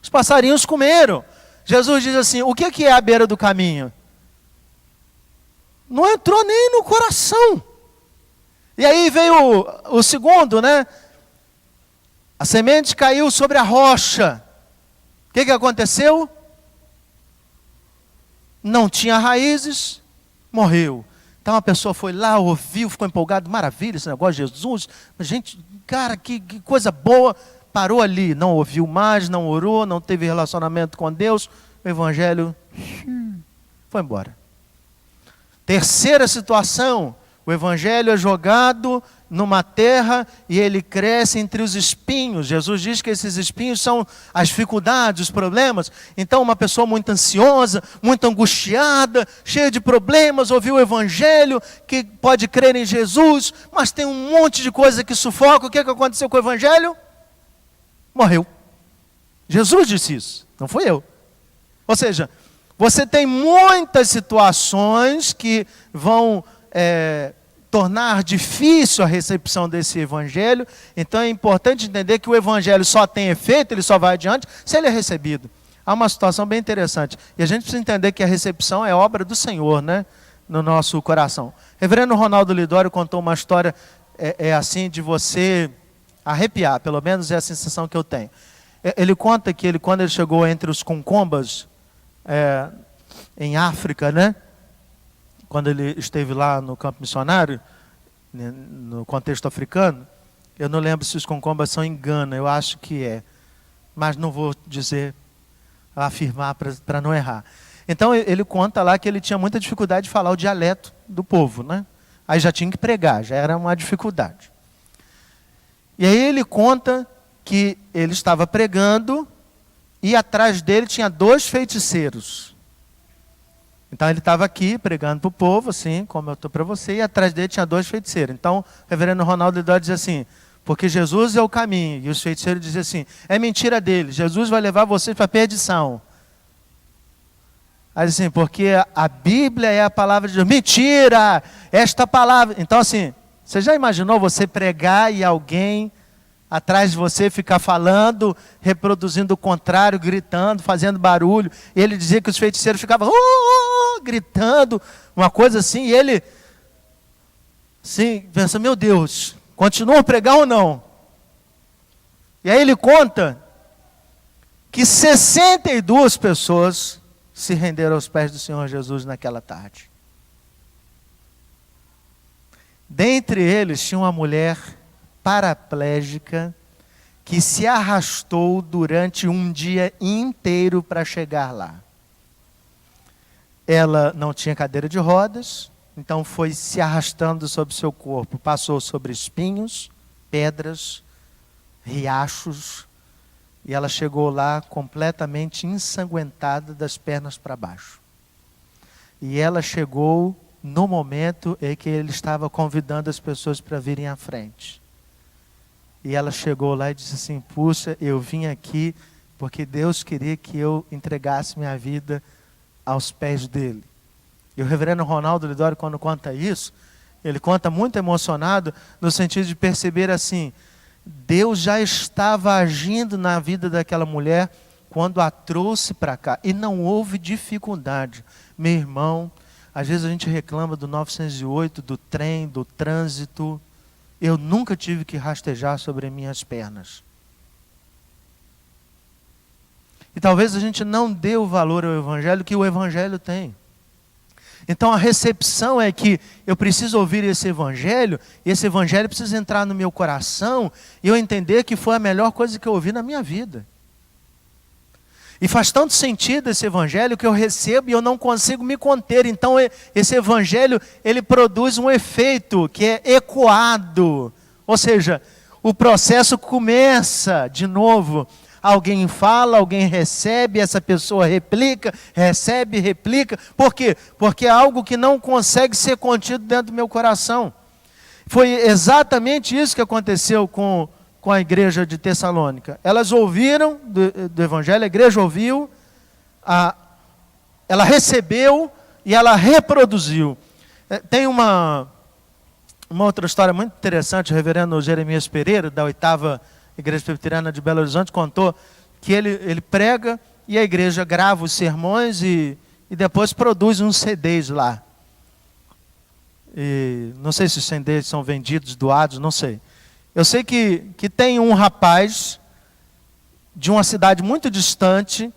Os passarinhos comeram. Jesus diz assim, o que é a beira do caminho? Não entrou nem no coração. E aí veio o segundo, A semente caiu sobre a rocha. O que aconteceu? Não tinha raízes, morreu. Então a pessoa foi lá, ouviu, ficou empolgado, maravilha esse negócio de Jesus. Gente, cara, que coisa boa. Parou ali, não ouviu mais, não orou, não teve relacionamento com Deus. O Evangelho foi embora. Terceira situação, o Evangelho é jogado numa terra e ele cresce entre os espinhos. Jesus diz que esses espinhos são as dificuldades, os problemas. Então uma pessoa muito ansiosa, muito angustiada, cheia de problemas, ouviu o Evangelho, que pode crer em Jesus, mas tem um monte de coisa que sufoca. O que aconteceu com o Evangelho? Morreu. Jesus disse isso, não fui eu. Ou seja, você tem muitas situações que vão tornar difícil a recepção desse Evangelho. Então é importante entender que o Evangelho só tem efeito, ele só vai adiante, se ele é recebido. Há uma situação bem interessante. E a gente precisa entender que a recepção é obra do Senhor, no nosso coração. Reverendo Ronaldo Lidório contou uma história, assim, de você arrepiar, pelo menos é a sensação que eu tenho. Ele conta que quando ele chegou entre os Concombas, em África, quando ele esteve lá no campo missionário, no contexto africano, eu não lembro se os Concombas são em Gana, eu acho que é, mas não vou afirmar para não errar. Então ele conta lá que ele tinha muita dificuldade de falar o dialeto do povo, Aí já tinha que pregar, já era uma dificuldade. E aí ele conta que ele estava pregando e atrás dele tinha 2 feiticeiros. Então ele estava aqui pregando para o povo, assim, como eu estou para você, e atrás dele tinha 2 feiticeiros. Então o reverendo Ronaldo Lidório diz assim, porque Jesus é o caminho. E os feiticeiros dizem assim, é mentira dele, Jesus vai levar vocês para a perdição. Aí assim, porque a Bíblia é a palavra de Deus. Mentira! Esta palavra... Então assim, você já imaginou você pregar e alguém atrás de você ficar falando, reproduzindo o contrário, gritando, fazendo barulho? E ele dizia que os feiticeiros ficavam gritando, uma coisa assim, e ele assim, pensa, meu Deus, continua a pregar ou não? E aí ele conta que 62 pessoas se renderam aos pés do Senhor Jesus naquela tarde. Dentre eles tinha uma mulher paraplégica que se arrastou durante um dia inteiro para chegar lá. Ela não tinha cadeira de rodas, então foi se arrastando sobre seu corpo, passou sobre espinhos, pedras, riachos, e ela chegou lá completamente ensanguentada das pernas para baixo. E ela chegou no momento em que ele estava convidando as pessoas para virem à frente. E ela chegou lá e disse assim, puxa, eu vim aqui porque Deus queria que eu entregasse minha vida aos pés dele. E o reverendo Ronaldo Lidório, quando conta isso, ele conta muito emocionado, no sentido de perceber assim, Deus já estava agindo na vida daquela mulher quando a trouxe para cá. E não houve dificuldade. Meu irmão, às vezes a gente reclama do 908, do trem, do trânsito. Eu nunca tive que rastejar sobre minhas pernas. E talvez a gente não dê o valor ao Evangelho que o Evangelho tem. Então a recepção é que eu preciso ouvir esse Evangelho, e esse Evangelho precisa entrar no meu coração, e eu entender que foi a melhor coisa que eu ouvi na minha vida. E faz tanto sentido esse Evangelho que eu recebo e eu não consigo me conter. Então esse Evangelho, ele produz um efeito que é ecoado. Ou seja, o processo começa de novo. Alguém fala, alguém recebe, essa pessoa replica, recebe, replica. Por quê? Porque é algo que não consegue ser contido dentro do meu coração. Foi exatamente isso que aconteceu com a igreja de Tessalônica. Elas ouviram do Evangelho, a igreja ouviu, ela recebeu e ela reproduziu. Tem uma outra história muito interessante, o reverendo Jeremias Pereira, da 8ª Igreja Presbiteriana de Belo Horizonte, contou que ele prega e a igreja grava os sermões e depois produz uns CDs lá. E não sei se os CDs são vendidos, doados, não sei. Eu sei que tem um rapaz de uma cidade muito distante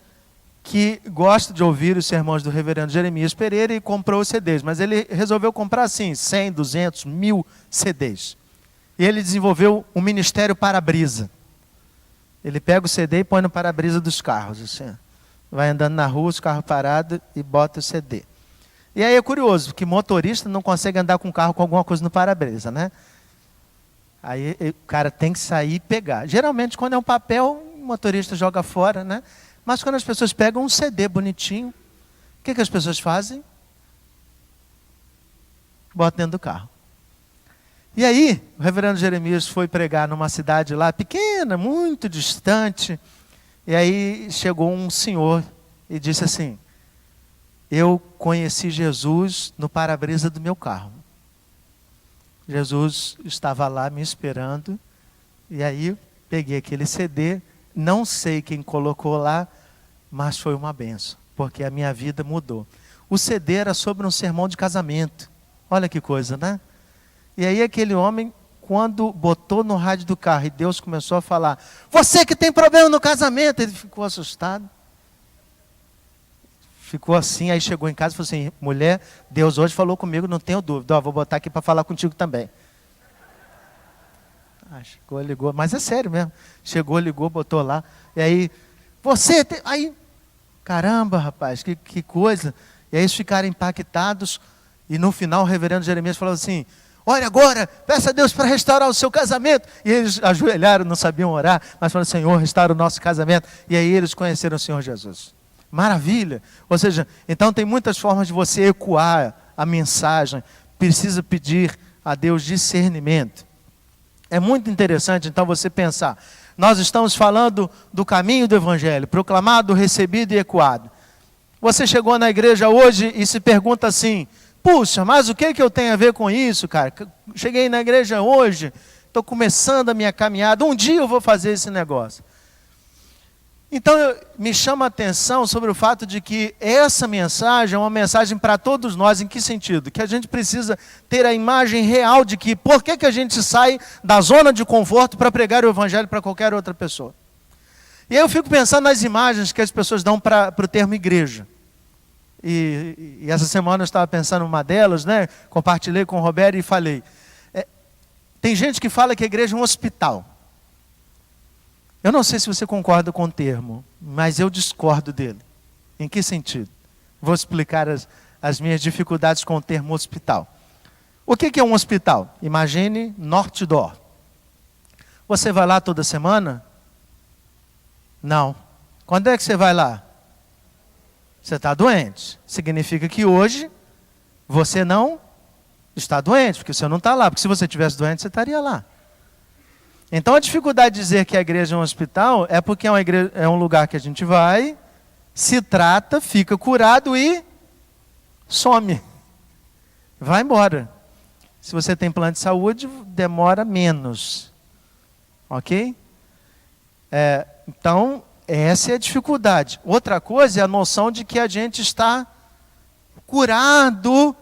que gosta de ouvir os sermões do reverendo Jeremias Pereira e comprou os CDs. Mas ele resolveu comprar assim, 100, 200, 1000 CDs. E ele desenvolveu um ministério para-brisa. Ele pega o CD e põe no para-brisa dos carros. Assim, vai andando na rua, os carros parados e bota o CD. E aí é curioso, que motorista não consegue andar com o carro com alguma coisa no para-brisa, né? Aí o cara tem que sair e pegar. Geralmente, quando é um papel, o motorista joga fora, né? Mas quando as pessoas pegam um CD bonitinho, o que as pessoas fazem? Botam dentro do carro. E aí, o reverendo Jeremias foi pregar numa cidade lá, pequena, muito distante. E aí chegou um senhor e disse assim, eu conheci Jesus no para-brisa do meu carro. Jesus estava lá me esperando, e aí peguei aquele CD, não sei quem colocou lá, mas foi uma benção, porque a minha vida mudou. O CD era sobre um sermão de casamento, olha que coisa, né? E aí aquele homem, quando botou no rádio do carro e Deus começou a falar, você que tem problema no casamento, ele ficou assustado. Ficou assim, aí chegou em casa e falou assim, mulher, Deus hoje falou comigo, não tenho dúvida, vou botar aqui para falar contigo também. Chegou, ligou, mas é sério mesmo. Chegou, ligou, botou lá, e aí, você tem... Aí, caramba, rapaz, que coisa. E aí eles ficaram impactados, e no final o reverendo Jeremias falou assim, olha agora, peça a Deus para restaurar o seu casamento. E eles ajoelharam, não sabiam orar, mas falaram, Senhor, restaura o nosso casamento. E aí eles conheceram o Senhor Jesus. Maravilha. Ou seja, então tem muitas formas de você ecoar a mensagem. Precisa pedir a Deus discernimento. É muito interessante, então, você pensar. Nós estamos falando do caminho do Evangelho, proclamado, recebido e ecoado. Você chegou na igreja hoje e se pergunta assim, puxa, mas o que eu tenho a ver com isso, cara? Cheguei na igreja hoje, estou começando a minha caminhada, um dia eu vou fazer esse negócio. Então, me chama a atenção sobre o fato de que essa mensagem é uma mensagem para todos nós. Em que sentido? Que a gente precisa ter a imagem real de que por que a gente sai da zona de conforto para pregar o Evangelho para qualquer outra pessoa. E aí eu fico pensando nas imagens que as pessoas dão para o termo igreja. E essa semana eu estava pensando numa delas, né? Compartilhei com o Roberto e falei. Tem gente que fala que a igreja é um hospital. Eu não sei se você concorda com o termo, mas eu discordo dele. Em que sentido? Vou explicar as minhas dificuldades com o termo hospital. O que é um hospital? Imagine Norte Door. Você vai lá toda semana? Não. Quando é que você vai lá? Você está doente. Significa que hoje você não está doente, porque você não está lá. Porque se você estivesse doente, você estaria lá. Então a dificuldade de dizer que a igreja é um hospital é porque é um lugar que a gente vai, se trata, fica curado e some. vai embora. Se você tem plano de saúde, demora menos. Ok? Então, essa é a dificuldade. Outra coisa é a noção de que a gente está curado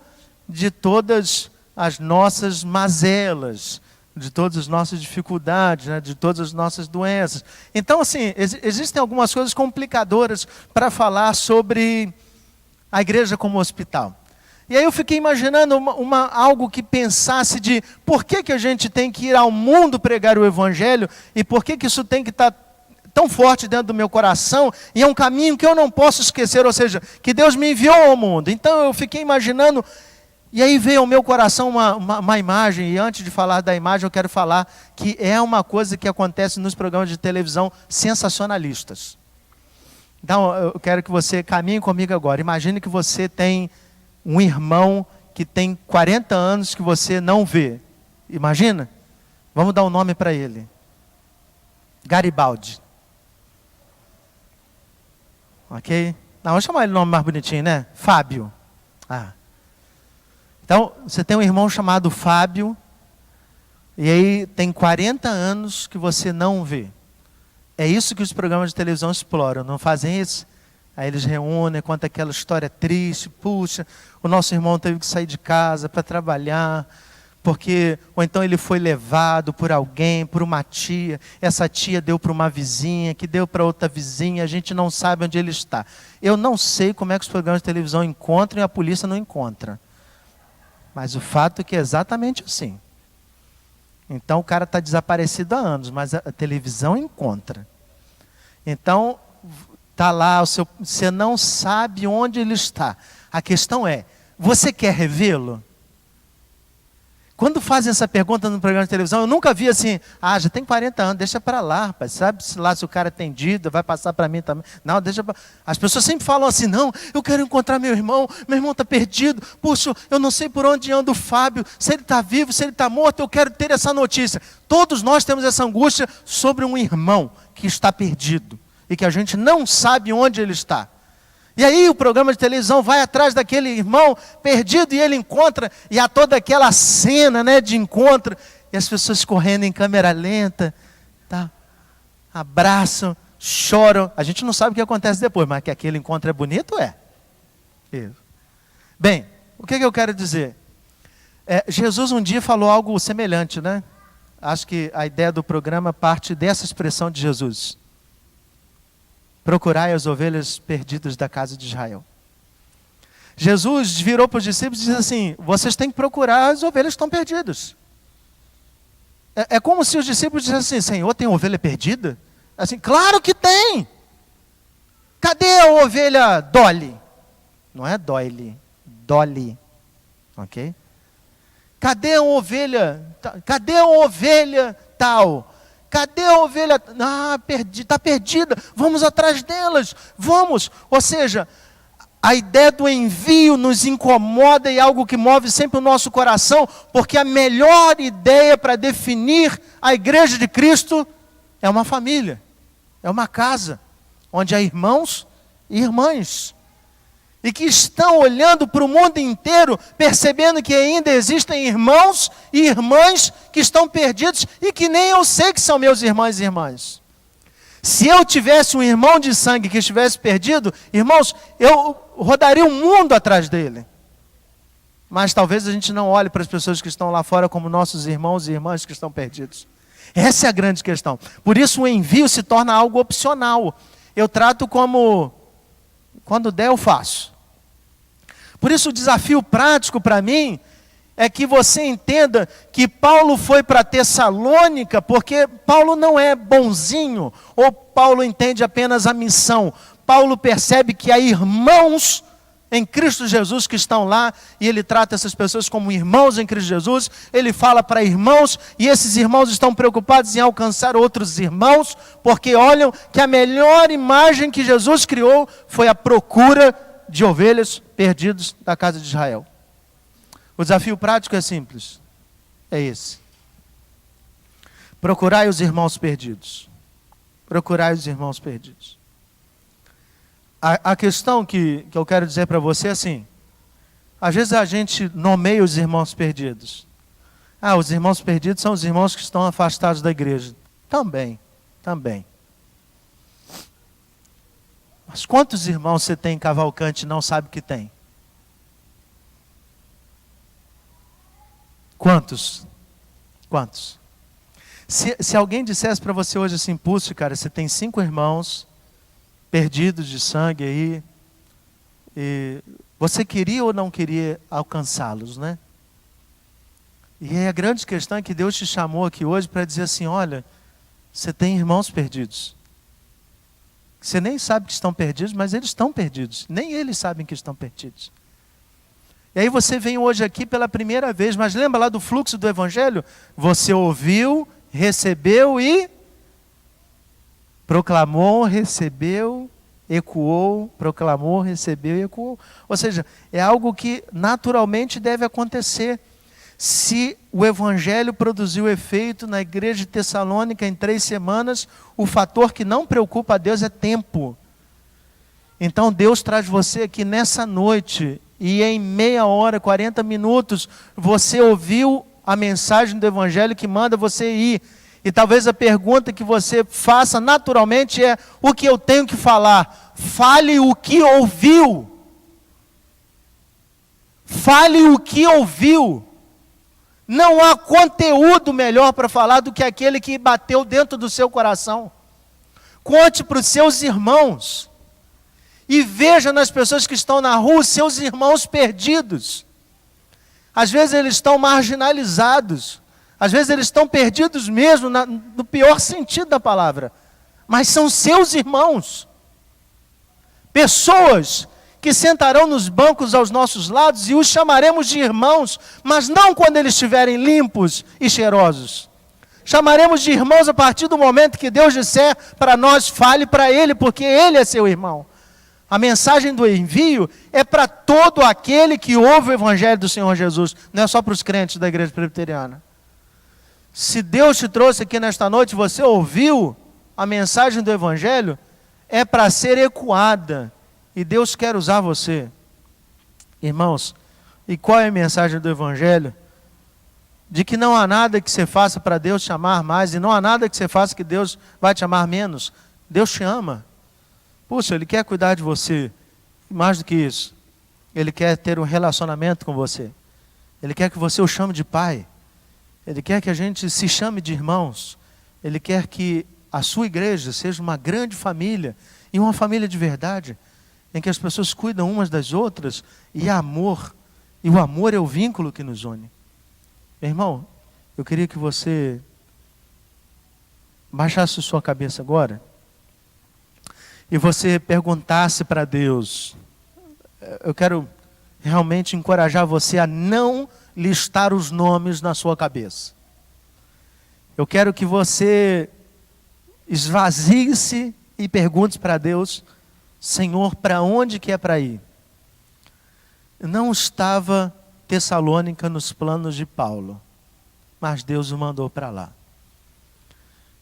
de todas as nossas mazelas, de todas as nossas dificuldades, né, de todas as nossas doenças. Então, assim, existem algumas coisas complicadoras para falar sobre a igreja como hospital. E aí eu fiquei imaginando algo que pensasse de por que a gente tem que ir ao mundo pregar o evangelho e por que isso tem que estar tão forte dentro do meu coração, e é um caminho que eu não posso esquecer, ou seja, que Deus me enviou ao mundo. Então eu fiquei imaginando, e aí veio ao meu coração uma imagem, e antes de falar da imagem eu quero falar que é uma coisa que acontece nos programas de televisão sensacionalistas. Então eu quero que você caminhe comigo agora. Imagine que você tem um irmão que tem 40 anos que você não vê. Imagina? Vamos dar um nome para ele. Garibaldi. Ok? Não, vamos chamar ele de nome mais bonitinho, né? Fábio. Então, você tem um irmão chamado Fábio, e aí tem 40 anos que você não vê. É isso que os programas de televisão exploram, não fazem isso? Aí eles reúnem, contam aquela história triste, puxa, o nosso irmão teve que sair de casa para trabalhar, ou então ele foi levado por alguém, por uma tia, essa tia deu para uma vizinha, que deu para outra vizinha, a gente não sabe onde ele está. Eu não sei como é que os programas de televisão encontram e a polícia não encontra. Mas o fato é que é exatamente assim. Então o cara está desaparecido há anos, mas a televisão encontra. Então, está lá, você não sabe onde ele está. A questão é, você quer revê-lo? Quando fazem essa pergunta no programa de televisão, eu nunca vi assim, já tem 40 anos, deixa para lá, rapaz, sabe se o cara tem dívida, vai passar para mim também. Não, deixa para... As pessoas sempre falam assim, não, eu quero encontrar meu irmão está perdido, puxa, eu não sei por onde anda o Fábio, se ele está vivo, se ele está morto, eu quero ter essa notícia. Todos nós temos essa angústia sobre um irmão que está perdido e que a gente não sabe onde ele está. E aí o programa de televisão vai atrás daquele irmão perdido e ele encontra, e há toda aquela cena, né, de encontro, e as pessoas correndo em câmera lenta, tá? Abraçam, choram. A gente não sabe o que acontece depois, mas que aquele encontro é bonito, é. Isso. Bem, o que eu quero dizer? Jesus um dia falou algo semelhante, né? Acho que a ideia do programa parte dessa expressão de Jesus. Procurai as ovelhas perdidas da casa de Israel. Jesus virou para os discípulos e disse assim, vocês têm que procurar as ovelhas que estão perdidas. É como se os discípulos dissessem assim, Senhor, tem ovelha perdida? Assim, claro que tem! Cadê a ovelha Dolly? Não é Doyle, Dolly. Ok? Cadê a ovelha? Cadê a ovelha tal? Cadê a ovelha? Está perdida. Vamos atrás delas. Vamos. Ou seja, a ideia do envio nos incomoda e é algo que move sempre o nosso coração, porque a melhor ideia para definir a igreja de Cristo é uma família, é uma casa, onde há irmãos e irmãs. E que estão olhando para o mundo inteiro, percebendo que ainda existem irmãos e irmãs que estão perdidos e que nem eu sei que são meus irmãos e irmãs. Se eu tivesse um irmão de sangue que estivesse perdido, irmãos, eu rodaria o mundo atrás dele. Mas talvez a gente não olhe para as pessoas que estão lá fora como nossos irmãos e irmãs que estão perdidos. Essa é a grande questão. Por isso o envio se torna algo opcional. Eu trato como, quando der eu faço. Por isso o desafio prático para mim é que você entenda que Paulo foi para Tessalônica porque Paulo não é bonzinho, ou Paulo entende apenas a missão. Paulo percebe que há irmãos em Cristo Jesus que estão lá, e ele trata essas pessoas como irmãos em Cristo Jesus. Ele fala para irmãos, e esses irmãos estão preocupados em alcançar outros irmãos, porque olham que a melhor imagem que Jesus criou foi a procura de ovelhas perdidas da casa de Israel. O desafio prático é simples, é esse. Procurai os irmãos perdidos. Procurai os irmãos perdidos. A questão que eu quero dizer para você é assim, Às vezes a gente nomeia os irmãos perdidos. Ah, os irmãos perdidos são os irmãos que estão afastados da igreja. Também. Mas quantos irmãos você tem em Cavalcante e não sabe que tem? Quantos? Se alguém dissesse para você hoje assim, Púcio, cara, você tem 5 irmãos perdidos de sangue aí, e você queria ou não queria alcançá-los, né? E aí a grande questão é que Deus te chamou aqui hoje para dizer assim, olha, você tem irmãos perdidos. Você nem sabe que estão perdidos, mas eles estão perdidos. Nem eles sabem que estão perdidos. E aí você vem hoje aqui pela primeira vez, mas lembra lá do fluxo do Evangelho? Você ouviu, recebeu e proclamou, recebeu, ecoou, proclamou, recebeu e ecoou. Ou seja, é algo que naturalmente deve acontecer. Se o Evangelho produziu efeito na igreja de Tessalônica em 3 semanas, o fator que não preocupa a Deus é tempo. Então Deus traz você aqui nessa noite, e em meia hora, 40 minutos, você ouviu a mensagem do Evangelho que manda você ir. E talvez a pergunta que você faça naturalmente é, o que eu tenho que falar? Fale o que ouviu. Fale o que ouviu. Não há conteúdo melhor para falar do que aquele que bateu dentro do seu coração. Conte para os seus irmãos. E veja nas pessoas que estão na rua os seus irmãos perdidos. Às vezes eles estão marginalizados. Às vezes eles estão perdidos mesmo, no pior sentido da palavra. Mas são seus irmãos. Pessoas que sentarão nos bancos aos nossos lados e os chamaremos de irmãos, mas não quando eles estiverem limpos e cheirosos. Chamaremos de irmãos a partir do momento que Deus disser para nós, fale para Ele, porque Ele é seu irmão. A mensagem do envio é para todo aquele que ouve o Evangelho do Senhor Jesus, não é só para os crentes da igreja presbiteriana. Se Deus te trouxe aqui nesta noite, você ouviu a mensagem do Evangelho, é para ser ecoada. E Deus quer usar você. Irmãos, e qual é a mensagem do Evangelho? De que não há nada que você faça para Deus te amar mais, e não há nada que você faça que Deus vai te amar menos. Deus te ama. Puxa, Ele quer cuidar de você. Mais do que isso, Ele quer ter um relacionamento com você. Ele quer que você o chame de pai. Ele quer que a gente se chame de irmãos. Ele quer que a sua igreja seja uma grande família, e uma família de verdade, em que as pessoas cuidam umas das outras, e amor. E o amor é o vínculo que nos une. Meu irmão, eu queria que você baixasse sua cabeça agora, e você perguntasse para Deus. Eu quero realmente encorajar você a não listar os nomes na sua cabeça. Eu quero que você esvazie-se e pergunte para Deus, Senhor, para onde que é para ir? Não estava Tessalônica nos planos de Paulo, mas Deus o mandou para lá.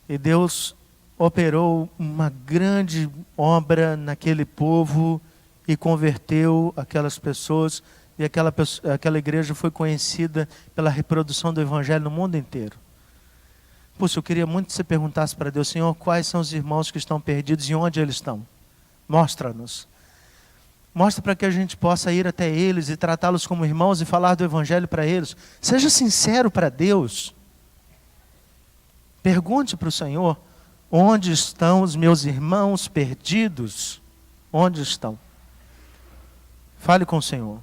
E Deus operou uma grande obra naquele povo e converteu aquelas pessoas, e aquela igreja foi conhecida pela reprodução do Evangelho no mundo inteiro. Puxa, eu queria muito que você perguntasse para Deus, Senhor, quais são os irmãos que estão perdidos e onde eles estão? Mostra-nos. Mostra para que a gente possa ir até eles e tratá-los como irmãos e falar do Evangelho para eles. Seja sincero para Deus. Pergunte para o Senhor, onde estão os meus irmãos perdidos? Onde estão? Fale com o Senhor.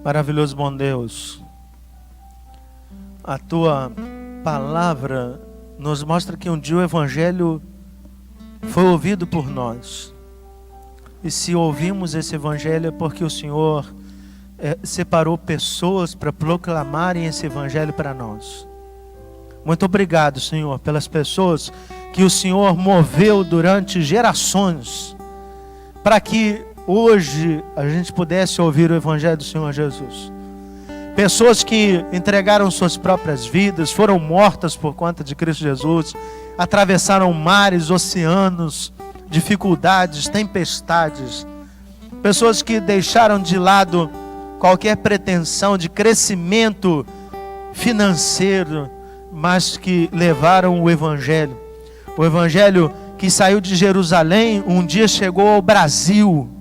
Maravilhoso bom Deus, a Tua palavra nos mostra que um dia o Evangelho foi ouvido por nós. E se ouvimos esse Evangelho é porque o Senhor separou pessoas para proclamarem esse Evangelho para nós. Muito obrigado, Senhor, pelas pessoas que o Senhor moveu durante gerações para que hoje a gente pudesse ouvir o Evangelho do Senhor Jesus. Pessoas que entregaram suas próprias vidas, foram mortas por conta de Cristo Jesus, atravessaram mares, oceanos, dificuldades, tempestades. Pessoas que deixaram de lado qualquer pretensão de crescimento financeiro, mas que levaram o Evangelho. O Evangelho que saiu de Jerusalém, um dia chegou ao Brasil.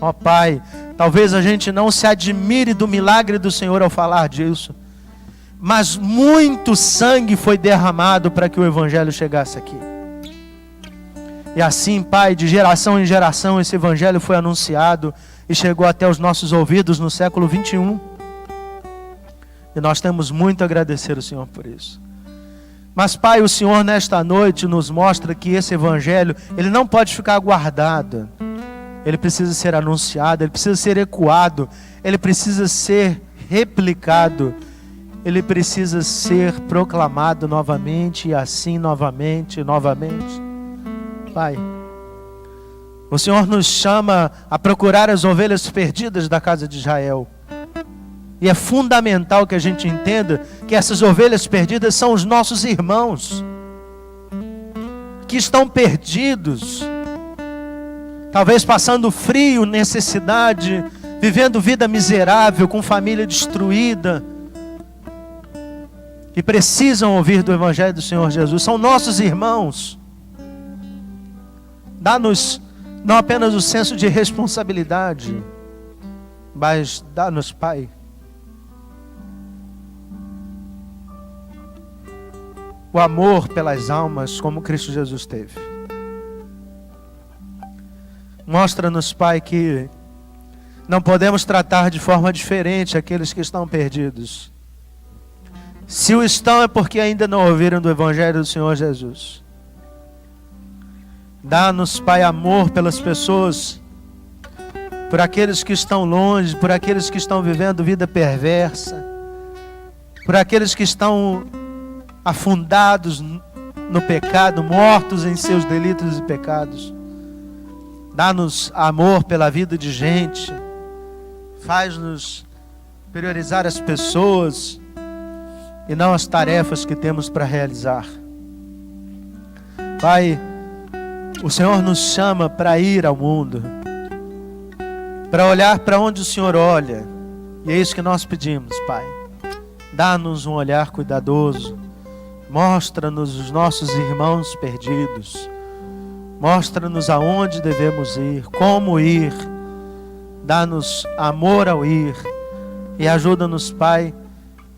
Ó Pai, talvez a gente não se admire do milagre do Senhor ao falar disso, mas muito sangue foi derramado para que o Evangelho chegasse aqui. E assim, Pai, de geração em geração, esse Evangelho foi anunciado e chegou até os nossos ouvidos no século 21. E nós temos muito a agradecer ao Senhor por isso. Mas, Pai, o Senhor nesta noite nos mostra que esse Evangelho, ele não pode ficar guardado. Ele precisa ser anunciado, ele precisa ser ecoado, ele precisa ser replicado, ele precisa ser proclamado novamente, e assim novamente, novamente. Pai, o Senhor nos chama a procurar as ovelhas perdidas da casa de Israel. E é fundamental que a gente entenda que essas ovelhas perdidas são os nossos irmãos, que estão perdidos, talvez passando frio, necessidade, vivendo vida miserável, com família destruída, e precisam ouvir do Evangelho do Senhor Jesus. São nossos irmãos. Dá-nos não apenas o senso de responsabilidade, mas dá-nos, Pai, o amor pelas almas como Cristo Jesus teve. Mostra-nos, Pai, que não podemos tratar de forma diferente aqueles que estão perdidos. Se o estão é porque ainda não ouviram do Evangelho do Senhor Jesus. Dá-nos, Pai, amor pelas pessoas, por aqueles que estão longe, por aqueles que estão vivendo vida perversa, por aqueles que estão afundados no pecado, mortos em seus delitos e pecados. Dá-nos amor pela vida de gente. Faz-nos priorizar as pessoas e não as tarefas que temos para realizar. Pai, o Senhor nos chama para ir ao mundo, para olhar para onde o Senhor olha. E é isso que nós pedimos, Pai. Dá-nos um olhar cuidadoso. Mostra-nos os nossos irmãos perdidos. Mostra-nos aonde devemos ir, como ir. Dá-nos amor ao ir. E ajuda-nos, Pai,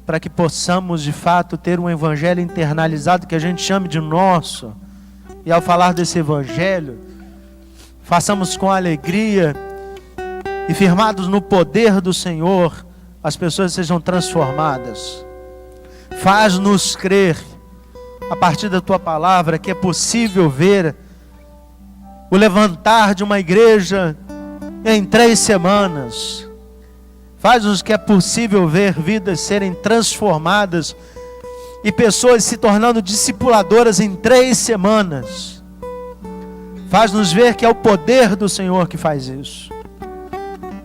para que possamos de fato ter um Evangelho internalizado que a gente chame de nosso. E ao falar desse Evangelho, façamos com alegria e firmados no poder do Senhor, as pessoas sejam transformadas. Faz-nos crer, a partir da Tua palavra, que é possível ver o levantar de uma igreja em 3 semanas. Faz-nos que é possível ver vidas serem transformadas e pessoas se tornando discipuladoras em 3 semanas. Faz-nos ver que é o poder do Senhor que faz isso.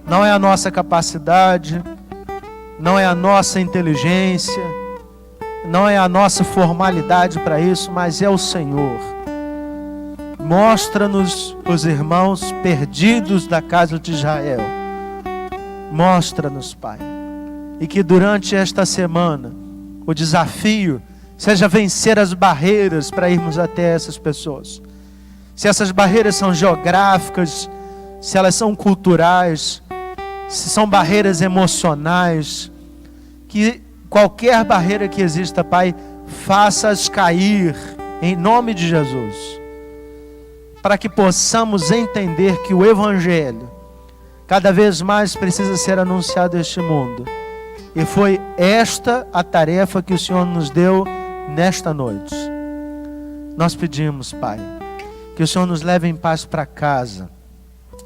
Não é a nossa capacidade, não é a nossa inteligência, não é a nossa formalidade para isso, mas é o Senhor. Mostra-nos os irmãos perdidos da casa de Israel. Mostra-nos, Pai. E que durante esta semana, o desafio seja vencer as barreiras para irmos até essas pessoas. Se essas barreiras são geográficas, se elas são culturais, se são barreiras emocionais, que qualquer barreira que exista, Pai, faça-as cair em nome de Jesus. Para que possamos entender que o Evangelho cada vez mais precisa ser anunciado a este mundo. E foi esta a tarefa que o Senhor nos deu nesta noite. Nós pedimos, Pai, que o Senhor nos leve em paz para casa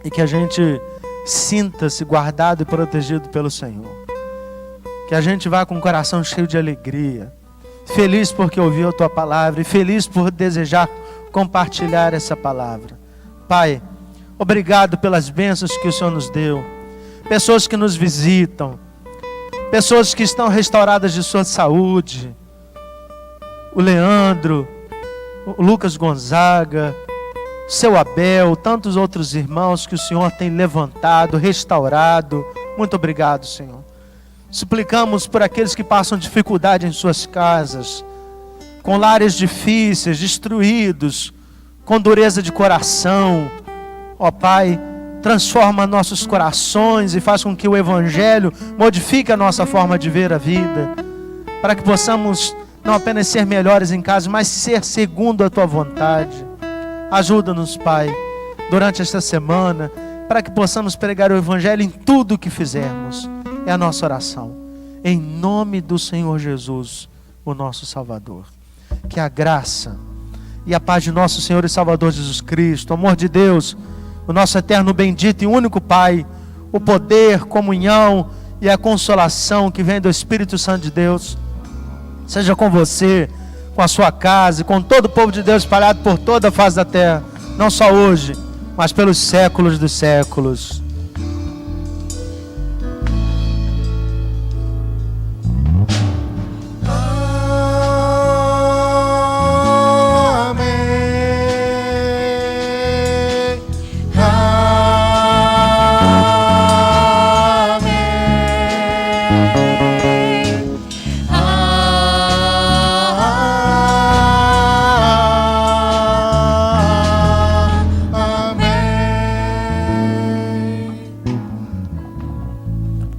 e que a gente sinta-se guardado e protegido pelo Senhor. Que a gente vá com o coração cheio de alegria, feliz porque ouviu a Tua palavra e feliz por desejar compartilhar essa palavra. Pai, obrigado pelas bênçãos que o Senhor nos deu, pessoas que nos visitam, pessoas que estão restauradas de sua saúde, o Leandro, o Lucas Gonzaga, seu Abel, tantos outros irmãos que o Senhor tem levantado, restaurado. Muito obrigado, Senhor. Suplicamos por aqueles que passam dificuldade em suas casas, com lares difíceis, destruídos, com dureza de coração. Ó Pai, transforma nossos corações e faz com que o Evangelho modifique a nossa forma de ver a vida, para que possamos não apenas ser melhores em casa, mas ser segundo a Tua vontade. Ajuda-nos, Pai, durante esta semana, para que possamos pregar o Evangelho em tudo o que fizermos. É a nossa oração. Em nome do Senhor Jesus, o nosso Salvador. Que a graça e a paz de nosso Senhor e Salvador Jesus Cristo, o amor de Deus, o nosso eterno bendito e único Pai, o poder, comunhão e a consolação que vem do Espírito Santo de Deus, seja com você, com a sua casa e com todo o povo de Deus espalhado por toda a face da terra, não só hoje, mas pelos séculos dos séculos.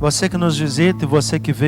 Você que nos visita e você que vê